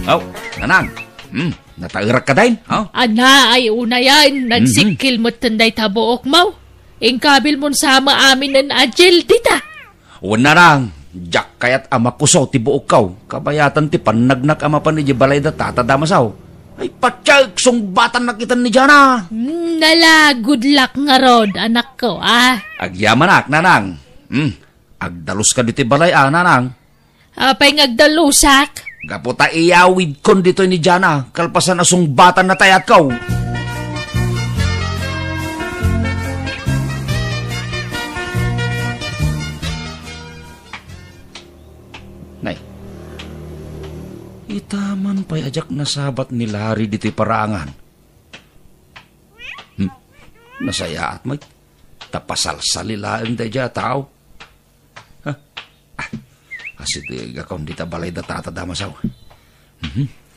[SPEAKER 4] Oh, nanang. Natairak ka dahin, oh?
[SPEAKER 1] Ana, ay una yan. Nagsikil mo tanday tabuok mo. Ingkabil mo sama amin ng agil, tita.
[SPEAKER 4] Una nang, jak kayat ama kusaw ti buok kaw. Kabayatan ti panagnak ama pa ni Jibalay da tatadamasaw. Ay patsyag, sungbatan nakitan ni Jana.
[SPEAKER 1] Nala, good luck nga rod, anak ko, ah.
[SPEAKER 4] Agyamanak, nanang. Agdalos ka diti balay, nanang.
[SPEAKER 1] Apay ngagdalusak.
[SPEAKER 4] Gaputa iyawid kon dito ni Jana, kalpasan na sungbatan na tayat kaw. Nay, itaman pa'y ajak na sabat ni Larry dito'y paraangan. Nasaya at may tapasalsalilaan tayo dya tao. Kasi gakon dita balay da tatadamasaw.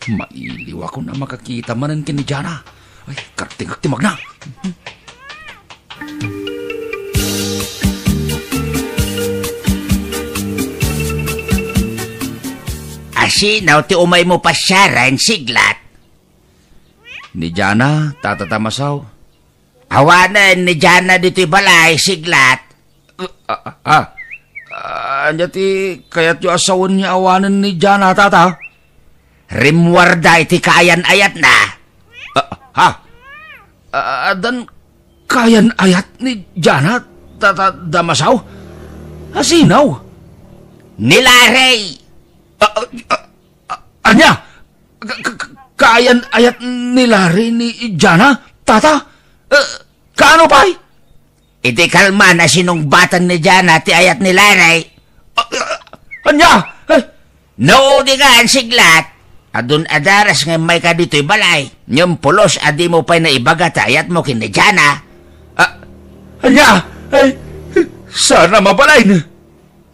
[SPEAKER 4] Mailiw ako na makakita manan kini Jana. Ay, karting-aktimag na.
[SPEAKER 6] Asinaw ti umay mo pasyaran, siglat.
[SPEAKER 4] Ni Jana, tatadamasaw.
[SPEAKER 6] Awanan ni Jana dito'y balay, siglat.
[SPEAKER 4] Anya ti kayat yung asawon niya awanan ni Jana, tata.
[SPEAKER 6] Rimwarda iti kayan ayat na.
[SPEAKER 4] Dan kayan ayat ni Jana, tata damasaw? Asinaw?
[SPEAKER 6] Nilarey.
[SPEAKER 4] Anya? Kayan ayat ni Larry ni Jana, tata? Kaano pa'y?
[SPEAKER 6] Iti kalma na sinungbatan ni Jana ti ayat ni Larey.
[SPEAKER 4] Anya?
[SPEAKER 6] No, di ka, siglat. Adun adaras nga may ka dito'y balay. Nyong pulos adi mo pa'y naibagat ayat mo kini Jana.
[SPEAKER 4] Anya? Ay, sana mabalay na.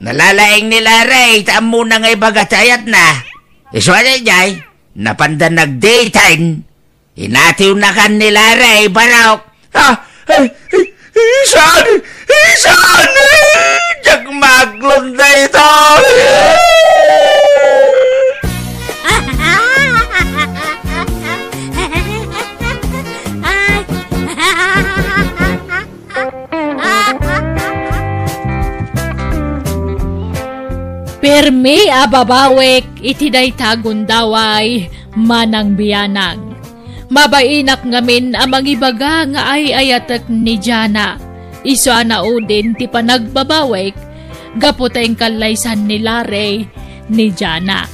[SPEAKER 6] Nalalaing ni Larey, taam mo na nga ibagat ayat na. Iswala jay, napandan nag-daytime. Inatiw na kan ni Larey, barok.
[SPEAKER 4] Isan! Diyak maglong na ito!
[SPEAKER 1] Permi ababawek itiday tagundaway manang biyanag. Mabainak ngamin amang ibaga nga ay ayatak ni Jana. Iso ana udin ti panagbabawek gaputeng kalaysan ni Larry ni Jana.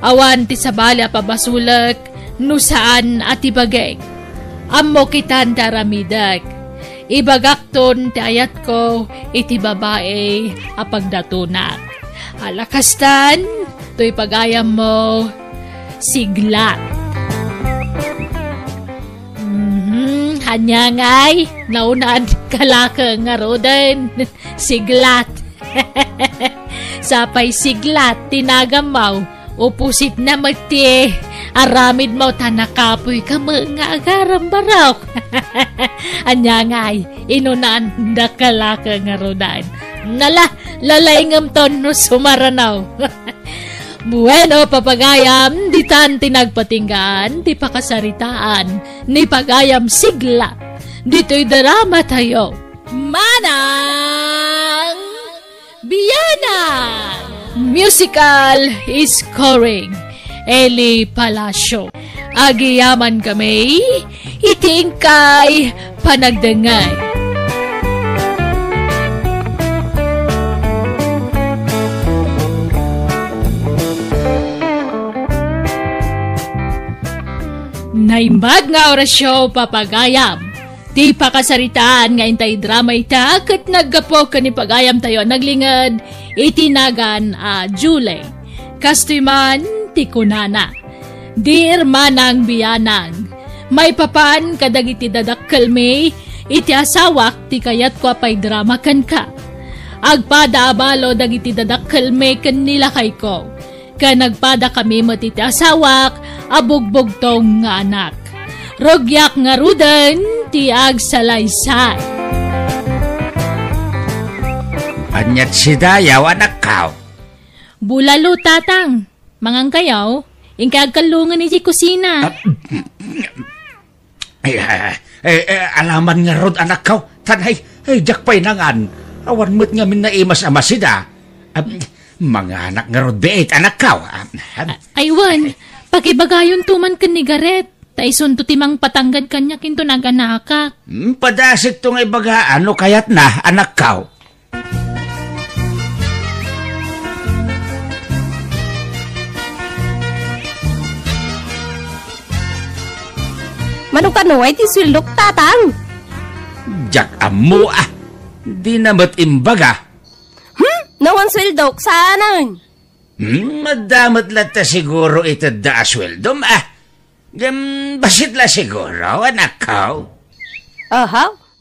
[SPEAKER 1] Awan ti sabala pabasulak no saan at ibagay. Ammo kitan taramidak. Ibagakton ti ayat ko iti babae apagdatunak. Alakastan, to'y pagayam mo, siglat. Hanyangay, naunaan kalaka nga roden, siglat. Sapay siglat, tinagamaw, upusit na magti, aramid mo tanakapoy ka mga agaram barok. Hanyangay, inunaan da kalaka nga roden. Lalaingam ton no sumaranaw. Bueno, papagayam, di tan tinagpatinggan, di pakasaritaan, ni pagayam sigla. Dito'y drama tayo. Manang Biyana! Musical scoring, Eli Palacio. Agiyaman kami, itingkay panagdangay. Naimbag nga orasyo papagayam. Di pakasaritaan nga intay drama ita kat naggapo ka ni pagayam tayo naglingad itinagan July. Kastiman ti kunana. Dir manang biyanang. May papan kadagiti dadakkel me iti asawak ti kayat ko apay drama kan ka. Agpada abalo dagiti dadakkel me ken nila kay ko. Nagpada kami matiti asawak abugbog tong nga anak. Rogyak nga rudan ti agsalaysay.
[SPEAKER 6] Anyat si Dayaw, anak kao.
[SPEAKER 1] Bulalo, tatang. Mangang kayaw, ingkagkalungan ni si kusina.
[SPEAKER 6] Alaman nga rod, anak kao. Tanay, jakpay nangan. Awan mo't nga min naimas amasida. Mga anak nga rod beet, anak kao.
[SPEAKER 1] Aywan, pakibagayon tuman kan ni Garet. Taison to timang patanggad kanya kinto naganaka.
[SPEAKER 6] Padasik to nga ibaga, ano kayat na, anak kao.
[SPEAKER 7] Manong kanuay ti swildok, tatang.
[SPEAKER 6] Jak amo di namat imbaga.
[SPEAKER 7] Nawan swildok, saanan?
[SPEAKER 6] Madamat lata siguro ito da asweldom basit la siguro, anak ko.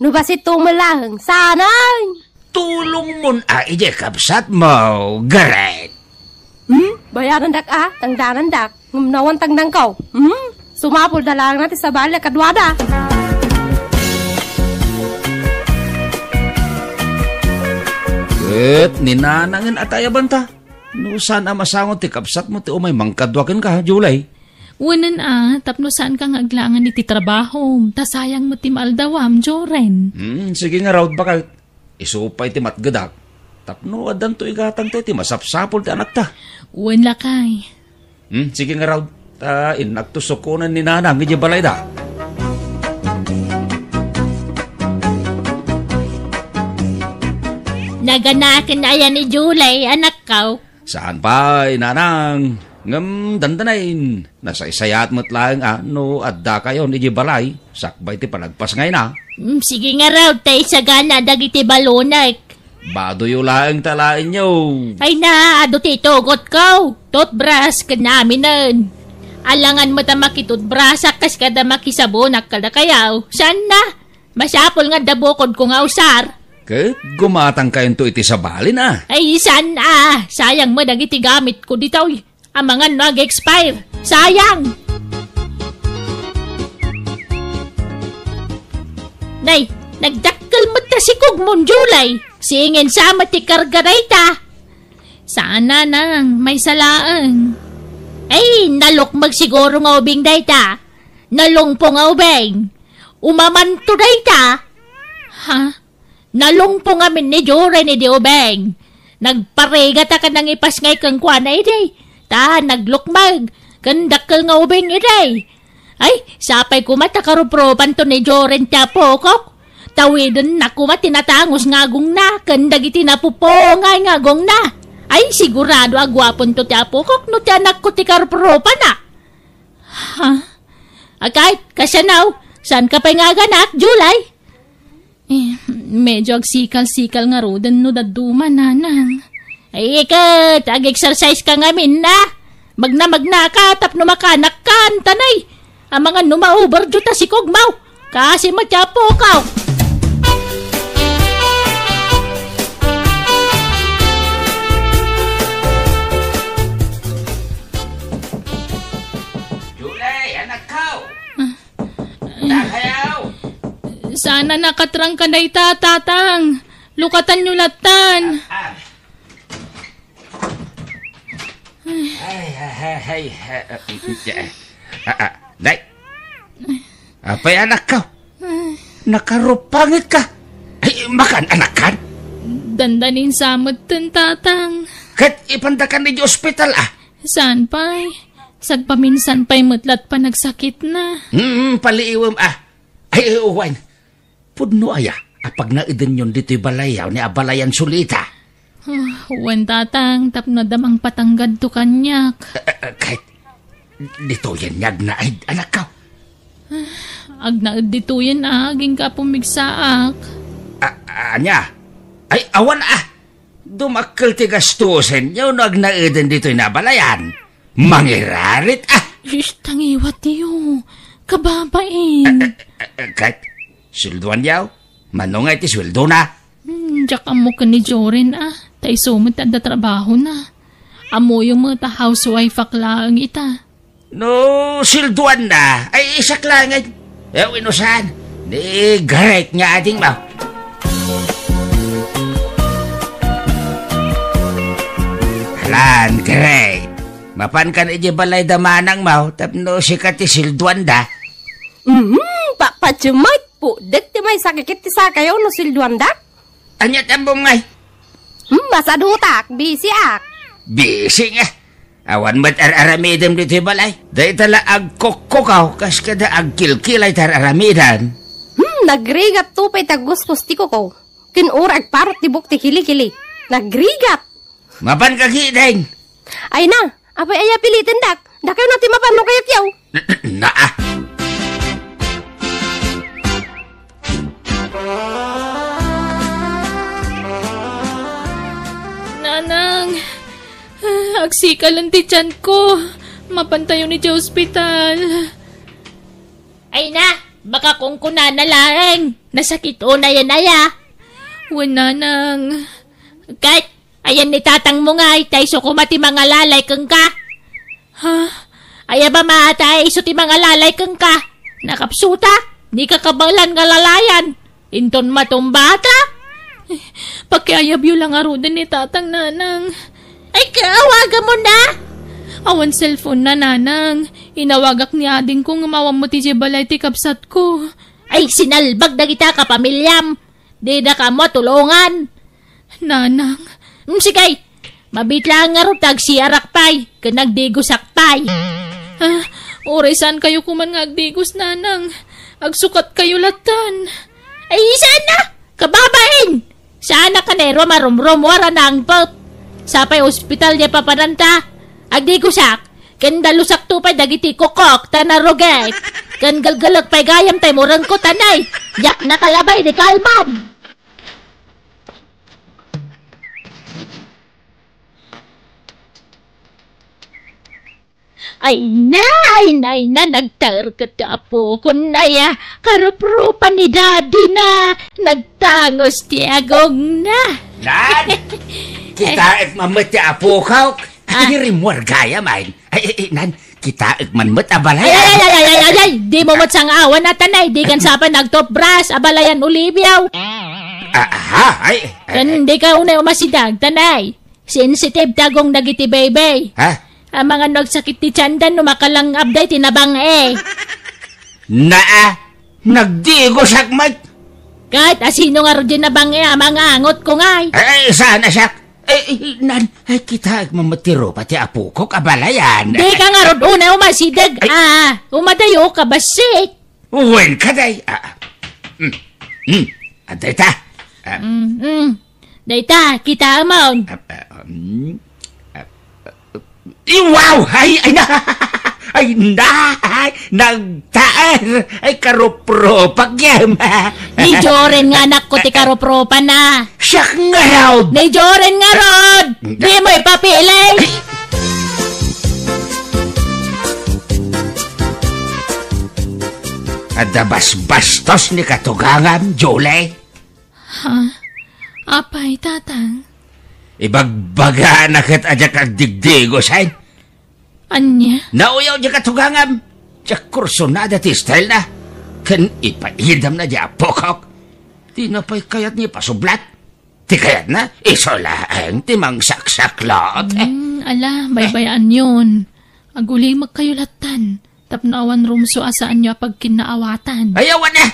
[SPEAKER 7] Nubasit tumalahang, saanan?
[SPEAKER 6] Tulong mo ije kapsat mo, Garet.
[SPEAKER 7] Bayaran dak tangdanan dak, ngumnawan tangdang ko. Sumapol na lang natin sa bala kadwada.
[SPEAKER 4] Ninanangin ataya banta. No saan masangon ti kapsat mo ti umay mangkadwakin ka, Julay.
[SPEAKER 1] Wanan tapno saan kang aglangan iti trabaho. Tasayang mo ti maaldawam, Joren.
[SPEAKER 4] Sige nga raw bakal. Isupay ti matgadak. Tapno adan to igatang ti masapsapol ti anak ta.
[SPEAKER 1] Wan lakay.
[SPEAKER 4] Sige nga raw. Nagtusukunan ni nanang iti balay da.
[SPEAKER 1] Naganakin na yan ni Julay, anak ko.
[SPEAKER 4] Saan pa, nanang? Ngam dandanain. Nasa isayat mo't lang no adda kayo ni balay. Sakbay ti panagpas ngay na.
[SPEAKER 1] Sige nga raw, tay sagana dagiti balonak.
[SPEAKER 4] Baduyo lang talain nyo.
[SPEAKER 1] Ay na, ado ti tugot ko. Toothbrush ka namin nun. Alangan mo ta makitutbrasak kas kada makisabonak kada kayaw. Saan na? Masapol nga dabukod ko nga usar.
[SPEAKER 4] Ket gumatang kayo to iti sabalin
[SPEAKER 1] Ay saan sayang mo dagiti gamit ko dito. Ang mga nag-expire. Sayang. Nay, nagdakkel mo ta si Kugmon Julay. Singin sa mati kargarayta. Sana nang may salaan. Ay, nalukmag siguro nga ubing dayta. Nalungpo nga ubing. Umamanto dayta. Nalungpo nga min ni Jore ni di ubing. Nagparega ta ka nang ipas ngay kang kwana iday. Ta, naglukmag. Kandakkel nga ubing iday. Ay, sapay kumata karupropan to ni Jore ta pokok. Tawidon na kumat tinatangos ngagong na. Kandagiti napupongay ngagong na. Ay, sigurado agwapon to ti apokok no ti anak ko ti karpropa na. Kahit, kasanaw, saan ka pa nga ganak, Julay? Medyo agsikal-sikal nga rodan no daduman, nanang. Ay, ikat, ag-exercise ka ngamin na. Magna ka, tapno makanak ka, tanay. Ang mga numa-overdue ta si Kugmaw. Kasi matyapokaw. Sana nakatrang ka na tatang. Lukatan nyo latan.
[SPEAKER 6] Day. Apay anak ka. Nakarupangit ka. Ay, makan anak ka.
[SPEAKER 1] Dandanin samot ten tatang.
[SPEAKER 6] Kat ipandakan ni ospital
[SPEAKER 1] Saan pa'y? Sagpaminsan pa'y mutlat pa nagsakit na.
[SPEAKER 6] Paliiwam Ay, uwan. Pudno apag na idin yun dito'y balayaw ni abalayan sulita.
[SPEAKER 1] Uwan tatang, tapno damang patanggad to kanyak.
[SPEAKER 6] Kahit dito yan yag na anak ka.
[SPEAKER 1] Agnaad dito yan aging ka pumigsaak.
[SPEAKER 6] Anya? Ay, awan Dumakkel ti gastusin nyo no agnaeden dito'y nabalayan. Mangirarit
[SPEAKER 1] Shish, tangiwat tiyo. Kababain.
[SPEAKER 6] Kat, silduan yaw. Manong ti sweldo na.
[SPEAKER 1] Diyak amo ka ni Joren Tay sumot at trabaho na. Amo yung mga housewife aklaan ita.
[SPEAKER 6] No, silduan na. Ay, isak lang. Inusan. Di, garek nga ating ba? Halan, garek. Mapan ka na balay damanang mau, tapno si ka ti silduan da.
[SPEAKER 7] Papachumay po. Dek ti may sakikit ti sakayaw no silduan da?
[SPEAKER 6] Anya tambong ngay?
[SPEAKER 7] Basa dutak. Busy ak.
[SPEAKER 6] Busy nga. Awan mat aramidam dito balay. Dahil tala agkokokaw, kas kada agkilkilay aramidan.
[SPEAKER 7] Nagrigat to pa'y taguskus ti ko ko. Kinurag parot ti buk ti kili-kili. Nagrigat.
[SPEAKER 6] Mapan ka kiteng.
[SPEAKER 7] Ay na. Apay aya pilitin dak. Dakaw natin mapano kayat yaw.
[SPEAKER 6] Naa.
[SPEAKER 1] Nanang, agsikalan ti tiyan ko. Mapantayo ni Diyo Hospital. Ay na, baka kung kunana lang. Nasakit o na yan aya. Nanang. Kahit, ayan ni tatang mo nga, tay so kumati mga lalay kang ka. Ha? Aya ba maatay, so ti mga lalay kang ka? Nakapsuta, di ka kabalan nga lalayan. Inton matumbata. Pakiayab yun lang arudan ni tatang nanang. Ay, kaawaga mo na! Awan cellphone na nanang. Inawagak ni ading kong umawam mo ti balay ti kapsat ko. Ay, sinalbag na kita kapamilyam. Di na ka mo tulungan. Nanang. Sigay, mabitla nga rutag si Arakpay. Kanagdigos akpay. Oresan kayo kuman nga agdigos nanang. Agsukat kayo latan. Ay, sana! Kababain! Sana ka nero marumrum wara na ang pop. Sapay ospital niya papananta. Agdigusak. Kandalusak to pa'y dagiti kokok tanarugay. Kan galgalag pa'y gayam tay murang ko tanay. Yak nakalabay ni Kalman. Ay na, nagtarkat apo ko na ya. Karup-rupa ni daddy na. Nagtangos ti agong na.
[SPEAKER 6] Nan! Kita mamat ti apo ka. Ay, rimwar gaya man. Ay, nan, kita manmat abalay.
[SPEAKER 1] Ay, di mo mat sang awan na tanay. Di kan sapa nagtop brass, abalayan ulibiyaw.
[SPEAKER 6] Ay.
[SPEAKER 1] Kan di ka unay umasidag, tanay. Sensitive tagong nagiti baby.
[SPEAKER 6] Ha?
[SPEAKER 1] Ang mga nagsakit ti tiyandan, numakalang abday, tinabang
[SPEAKER 6] Naa, nagdigo sakmat.
[SPEAKER 1] Kahit asino nga rin nabang mga angot ko ngay.
[SPEAKER 6] Ay, sana siya. Nan, kita mamatiro pati apo ko kabalayan.
[SPEAKER 1] Di ka nga rin una umasidag. Umadayo ka basik.
[SPEAKER 6] Uwen ka day. Dayta.
[SPEAKER 1] Dayta, kita amon.
[SPEAKER 6] Wow! Ay nagtaar! Ay, karopropak yan!
[SPEAKER 1] Ni Joren nga anak ko ti karopropa na!
[SPEAKER 6] Siyak nga raw!
[SPEAKER 1] Ni Joren nga rod! Di mo ipapilay!
[SPEAKER 6] Adabas-bastos ni katugangan, Jolay!
[SPEAKER 1] Ha? Apay, tatang?
[SPEAKER 6] Ibagbaga na kat adya kagdigdigo sa'y.
[SPEAKER 1] Anya?
[SPEAKER 6] Nauyaw dya katugangan. Dya kurso na dati style na. Kan ipaidam na dya apokok. Di na pa'y kayat niya pasublat. Ti kayat na isolaang timang saksaklot.
[SPEAKER 1] Ala, baybayan yun. Aguli magkayulatan. Tapnawan rumso asaan niya pag kinaawatan.
[SPEAKER 6] Ayawan na.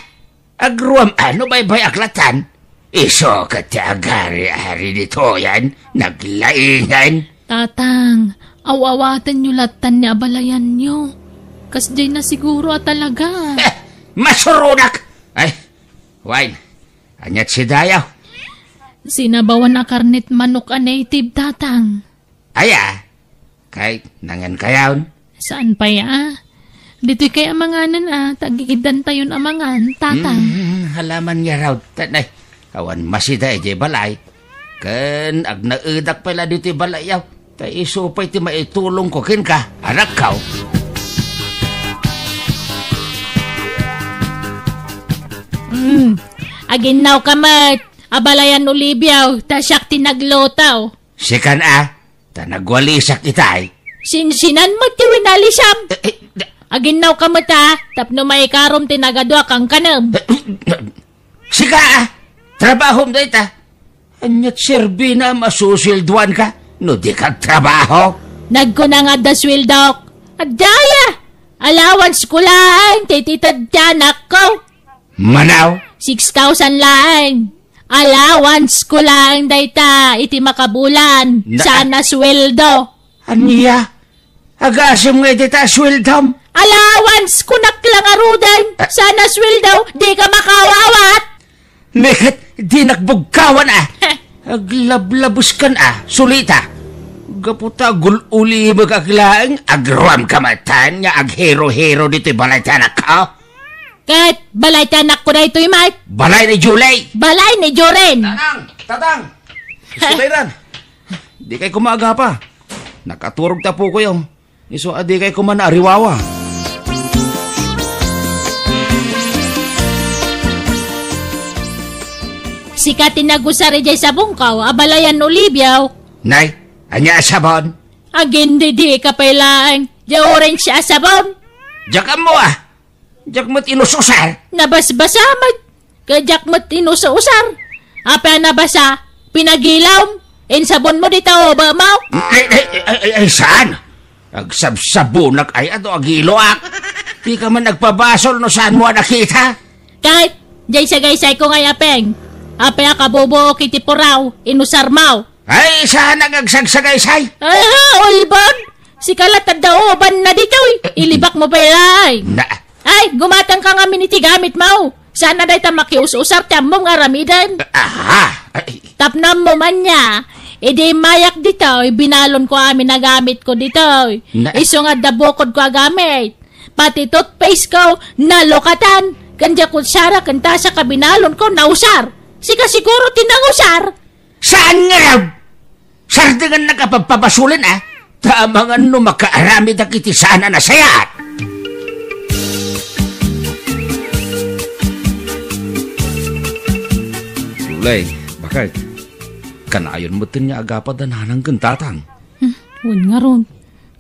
[SPEAKER 6] Agruam ano baybay aklatan. Iso ka ti agari-ari dito yan. Naglaingan.
[SPEAKER 1] Tatang, awawatan nyo latan ni abalayan nyo. Kasjay na siguro talaga.
[SPEAKER 6] Masurunak! Ay, wine. Anyat si Dayaw.
[SPEAKER 1] Sinabawan na karnit manok a native, tatang.
[SPEAKER 6] Aya, kahit nangan kayaon.
[SPEAKER 1] Saan pa ya? Dito'y kay amanganan tagigidan tayon amangan, tatang.
[SPEAKER 6] Halaman niya raw, tanay. Awan masida balay. Ken ag naudak pala dito balayaw. Tay isupay ti maitulong ko kin ka. Anak kaw.
[SPEAKER 1] Aginaw ka mat. Abalayan Oliviaw, tasyak tinaglotaw.
[SPEAKER 6] Sikan ta nagwalisak itay.
[SPEAKER 1] Sinsinan mo ti winalisam. Aginaw ka mata, tapno may karom tinagadwa kang kanam.
[SPEAKER 6] Sika trabaho mo ita. Anyat serbi na masusilduan ka, no di ka trabaho.
[SPEAKER 1] Nagkunang adda swildok. Adaya! Allowance ko lang, tititad tiyanak ko.
[SPEAKER 6] Manaw?
[SPEAKER 1] 6,000 lang. Allowance ko lang, dayta, iti makabulan. Sana sweldo.
[SPEAKER 6] Aniya? Agasam nga dita sweldom?
[SPEAKER 1] Allowance ko naklangarudan. Sana sweldo, di ka makawawat.
[SPEAKER 6] Meket, di nagbugkawan Aglablabos kan sulita. Gaputa gululi magaglaang agruam kamatan nga aghero-hero dito balay tanak ka.
[SPEAKER 1] Kat, balay tanak ko na ito'y Mike.
[SPEAKER 6] Balay ni Julay.
[SPEAKER 1] Balay ni Joren.
[SPEAKER 4] Tatang! Sutayran! Di kay kumaga pa. Nakaturog ta po ko yung. Iso di kay kumana ariwawa.
[SPEAKER 1] Sika tinagusari jay sa bungkaw, abalayan Oliviaw.
[SPEAKER 6] Nay, anya asabon?
[SPEAKER 1] Agin di ka pailaan. Diya orange siya asabon.
[SPEAKER 6] Diyak mo Diyak mo't inususar.
[SPEAKER 1] Nabasbasa mat. Kajak mo't inususar. Apa nabasa? Pinagilaw. Insabon mo dito, ba mau?
[SPEAKER 6] Ay, saan? Agsabsabunak ay ato agiloak. Di ka man nagpabasol no saan mo nakita?
[SPEAKER 1] Kahit, jay sagay-say ko ngay apeng. Apea kabobo kiti poraw, inusar mau.
[SPEAKER 6] Ay, saan nagagsagsagasay?
[SPEAKER 1] Olbon! Si kalat at daoban na dito, ilibak mo ba yan? Ay, gumatang ka nga miniti gamit mau. Sana dahi ta makius-usar tiyam mo nga ramidan. Tapnam mo man niya. Edi mayak dito, binalon ko amin na gamit ko dito. Iso nga dabokod ko gamit. Pati toothpaste ko, nalokatan. Kanya kutsara, kanta sa kabinalon ko, nausar. Sika siguro tinangusar.
[SPEAKER 6] Saan nga raw? Sardangan nakapagpapasulin Tamangan no makaaramid ang iti sana na sayat.
[SPEAKER 4] Julay, bakit? Kanayon mo tin niya agapad na nanang gantatang.
[SPEAKER 1] Huwag nga ron.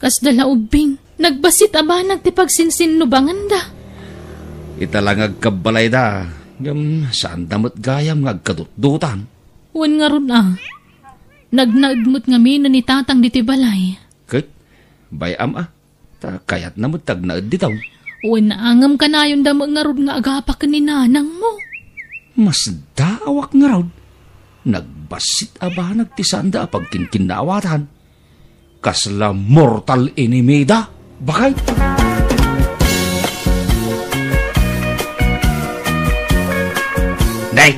[SPEAKER 1] Kas dala ubing. Nagbasit aba nagtipagsinsin no banganda.
[SPEAKER 4] Italang agkabalay da. Saan damot gayam ngagkadutdutan.
[SPEAKER 1] Huwag nga ron Nagnaadmot nga mina ni tatang diti balay.
[SPEAKER 4] Kit, bayam kayat na mo tagnaad ditaw.
[SPEAKER 1] Huwag naangam ka na yung damo nga ron nga agapak ni nanang mo.
[SPEAKER 4] Mas dawak nga raw. Nagbasit aba nagtisanda pagkinkinawatan. Kasla mortal enemy da. Bakit?
[SPEAKER 6] Day,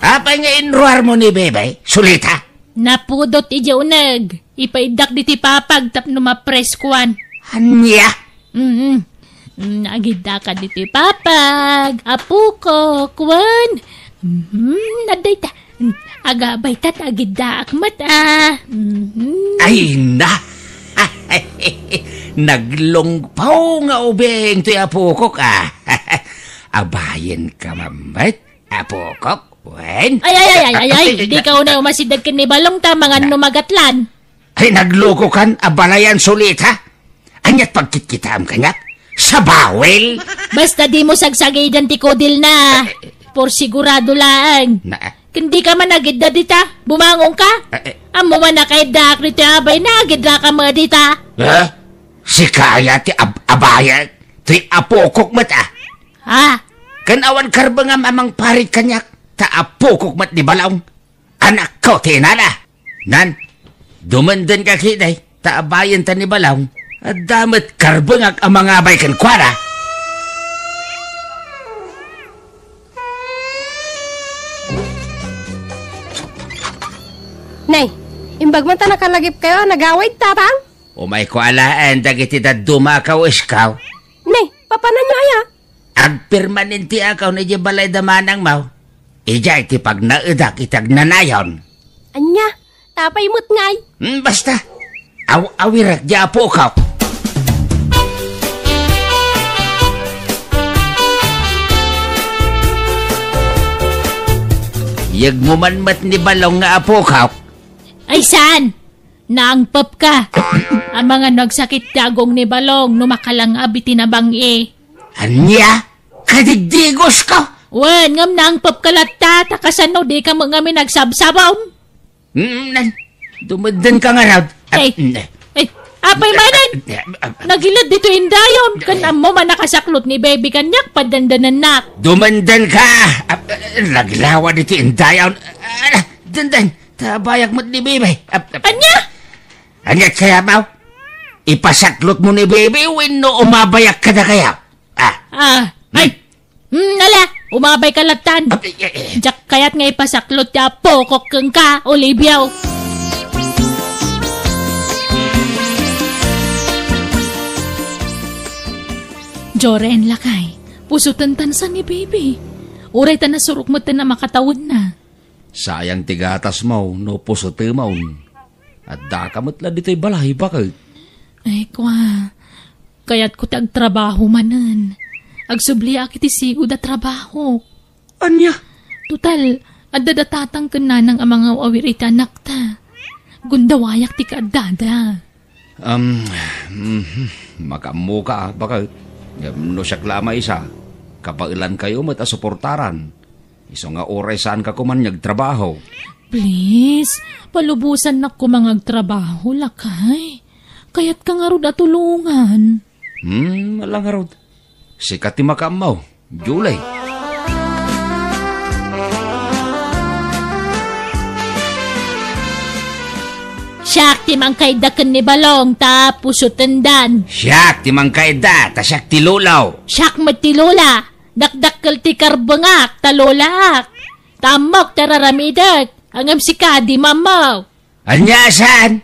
[SPEAKER 6] apa nga inruar mo ni Bebe? Sulita?
[SPEAKER 1] Napudot ija unag. Ipaidak diti papag tapno mapreskuan.
[SPEAKER 6] Anya?
[SPEAKER 1] Agida ka diti papag. Apu ko, kwan. Naday ta. Agabay ta agida akmat
[SPEAKER 6] Ay na. Naglongpaw nga ubeng to apo ko ka. Abayin ka mamait, apo ko. Wen?
[SPEAKER 1] Ay, di ka una umasidag kin ni balong ta mga numagatlan.
[SPEAKER 6] Ay nagloko kan, abalayan sulit ha? Anyat pagkitkitam kanyak? Sa bawel?
[SPEAKER 1] Basta di mo sagsagay dan ti kodil na. Por sigurado lang. Hindi ka man nagidda dita, bumangong ka. Amo man na kay dak rito abay nagidda ka mga dita.
[SPEAKER 6] Si kaya ti abaya, ti apokok mata. Kanawan karba nga mamang parit kanyak, ta apokok mat di balaw. Anak ko tinala. Nan, dumandan ka kiday, ta abayan ta ni balaw. At damat karba nga amang abay kan kwara.
[SPEAKER 7] Nay, imbag man ta nakalagip kayo, nagaway tatang?
[SPEAKER 6] Umay ko alaan, dagiti da dumakaw iskaw.
[SPEAKER 7] Nay, papanan nyo aya?
[SPEAKER 6] Ag permanente akaw na balay damanang mau. Ija iti pag naudak itag nanayon.
[SPEAKER 7] Anya, tapay mo't ngay.
[SPEAKER 6] Basta, awirak di apo ka. Yag mo man mat ni balong nga apo ka.
[SPEAKER 1] Ay saan? Naangpap ka. Ang mga nagsakit dagong ni Balong numakalang abitin na bangi.
[SPEAKER 6] Anya? Kadigdigos ka?
[SPEAKER 1] Wan, ngam naangpap ka lata, takasano di ka mga may nagsabsabaw.
[SPEAKER 6] Dumadan ka nga raw.
[SPEAKER 1] Ay, apay manan. Nagilad dito indayon. Kanam mo man nakasaklot ni baby kanyak, padandanan na.
[SPEAKER 6] Dumandan ka! Naglawa dito indayon. Dandan, tabayak mo't ni baby.
[SPEAKER 1] Anya?
[SPEAKER 6] Anya kaya mau? Ipasaklot mo ni baby, no umabayak ka na kaya?
[SPEAKER 1] Nala, umabay ka latan. Jak kayat nga ipasaklot ya pokok keng ka, Olivia. Joren lakay, pusutan tansan ni baby. Uray ta na suruk mo na makatawin na.
[SPEAKER 4] Sayang tigatas mo, no pusote mo. At dakamot la dito'y balay, bakit?
[SPEAKER 1] Ay, kwa. Kaya't ko tagtrabaho manan. Agsubli akit isigo da trabaho.
[SPEAKER 4] Anya?
[SPEAKER 1] Tutal, adadatatang ka na ng mga awirita nakta. Gundawayak ti kaadada.
[SPEAKER 4] Makamu ka, bakit? No siya klama isa. Kapailan kayo matasuportaran. Iso nga oray saan ka kuman nagtrabaho.
[SPEAKER 1] Please, palubusan na ko mangagtrabaho, lakay. Kaya't ka nga rod atulungan.
[SPEAKER 4] Malang nga rod. Sikat ti makamaw, July.
[SPEAKER 1] Siyak ti mangkaidakan ni Balong, tapos utendan.
[SPEAKER 6] Siyak ti mangkaida, ta siyak ti lulaw.
[SPEAKER 1] Siyak matilula, dakdakkel ti karbangak, talolak. Tamok tararamidak. Angam si Kadi, mamaw.
[SPEAKER 6] Anya saan?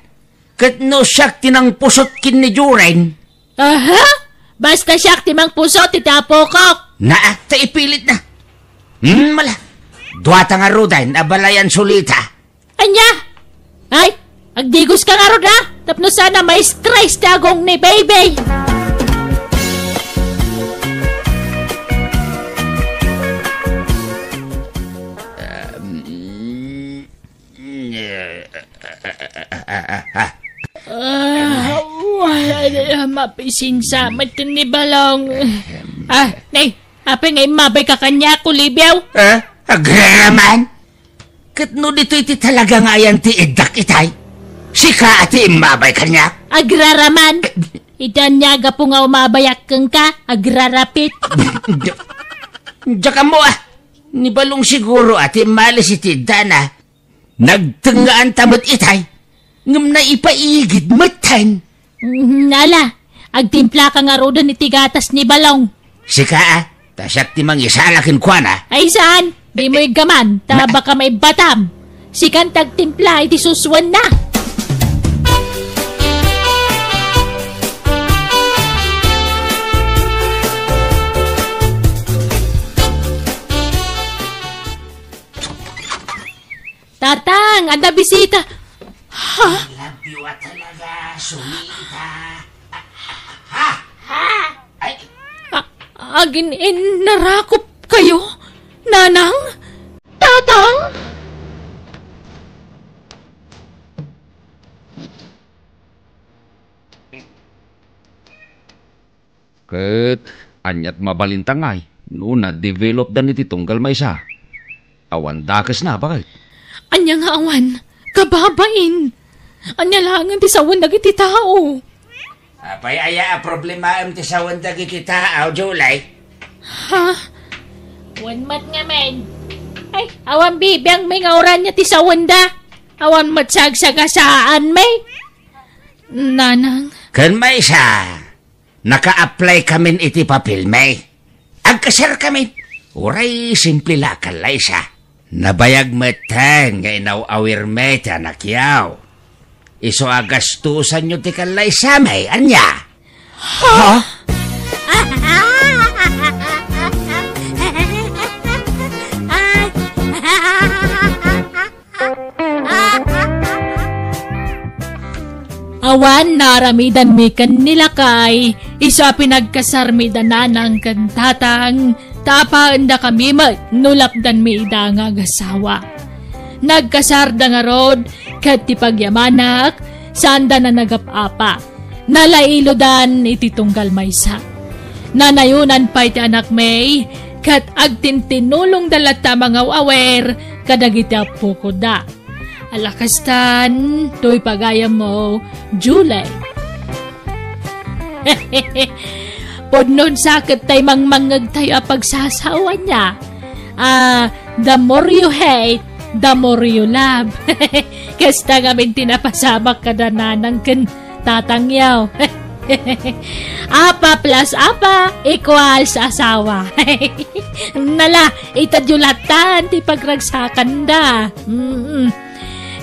[SPEAKER 6] Kat no siyak tinang pusot kin ni Juren.
[SPEAKER 1] Aha? Basta siyak timang pusot, itapokok.
[SPEAKER 6] Ta ipilit na. Mala. Duwata nga rudan, abalayan sulita.
[SPEAKER 1] Anya? Ay, agdigos ka nga rod ha? Tapno sana may stress tagong ni baby. Mapisin sa matin ni Balong. Apa ngay mabay ka kanya, Kulibiyaw?
[SPEAKER 6] Agraraman? Katno dito iti talaga nga yan ti idak itay? Sika ati mabay kanya?
[SPEAKER 1] Agraraman? Idan niya ga po nga umabayak kang ka, agrarapit.
[SPEAKER 6] Diyan mo Ni Balong siguro ati malis iti dana. Nagtenggaan tamot itay. Ngam na ipaigid matan.
[SPEAKER 1] Nala, agtimpla ka nga rodan iti gatas ni Balong.
[SPEAKER 6] Sika tasyak ti mangisalakin kwa na.
[SPEAKER 1] Ay saan? Di mo'y gaman, taba ka may batam. Sikan tagtimpla iti suswan na. Tatang, anda bisita. Ha?
[SPEAKER 6] Labiwa talaga, sulita.
[SPEAKER 1] Agin narakop kayo? Nanang? Tatang?
[SPEAKER 4] Ket, anyat mabalintangay. No na-develop dan iti tunggal may isa. Awan dakas na, bakit?
[SPEAKER 1] Anya nga awan, kababain. Anya langan ti sawan dagiti tao.
[SPEAKER 6] Apay aya problema am ti sawan dagi kita, Julay.
[SPEAKER 1] Ha? Wan mat nga men. Ay, awan bibiyang may ngauran niya ti sawan da. Awan mat sagsagasaan may. Nanang.
[SPEAKER 6] Kan may sa, naka-apply kamin iti papel may. Agkasar kamin. Uray, simple lakalay sa. Nabayag matan nga inaw-awir meta nakyaw. Iso agastusan nyo ti kalay sa may, anya?
[SPEAKER 1] Ha? Awan naramidan mi kan nilakay, isa pinagkasarmidan na ng kantatang, tapaan da kami nulapdan mi ida nga gasawa. Nagkasarda nga rod, kat ti pagyamanak, sanda na nagapapa. Nalailodan iti tunggal maysa. Nanayunan pa iti anak may, kat agtintinulong dalata mga awer, kadagiti apo ko da. Alakastan, to'y pagayam mo, July. Podnon sakit tay mangmangag tayo pagsasawa niya. The more you hate, the more you love. Kasta ngamin tinapasamak kadananang kan tatangyaw. Apa plus apa equals asawa. Nala, itadyulatan ti pagragsakan da.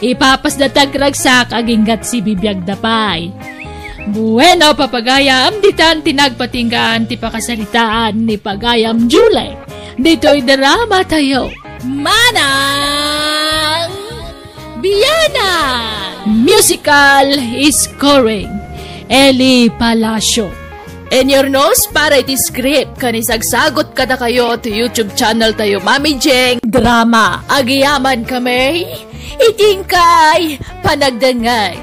[SPEAKER 1] Ipapas na tagragsak aginggat si bibiyag dapay. Bueno, papagayam, ditan tinagpatinggan ti pakasalitaan ni Pagayam July. Dito'y drama tayo. Manang Biyana! Musical scoring. Eli Palacio. In your nose para iti script kanisagsagot kada kayo to YouTube channel tayo Mami Jeng Drama. Agiyaman kami itingkay panagdangay.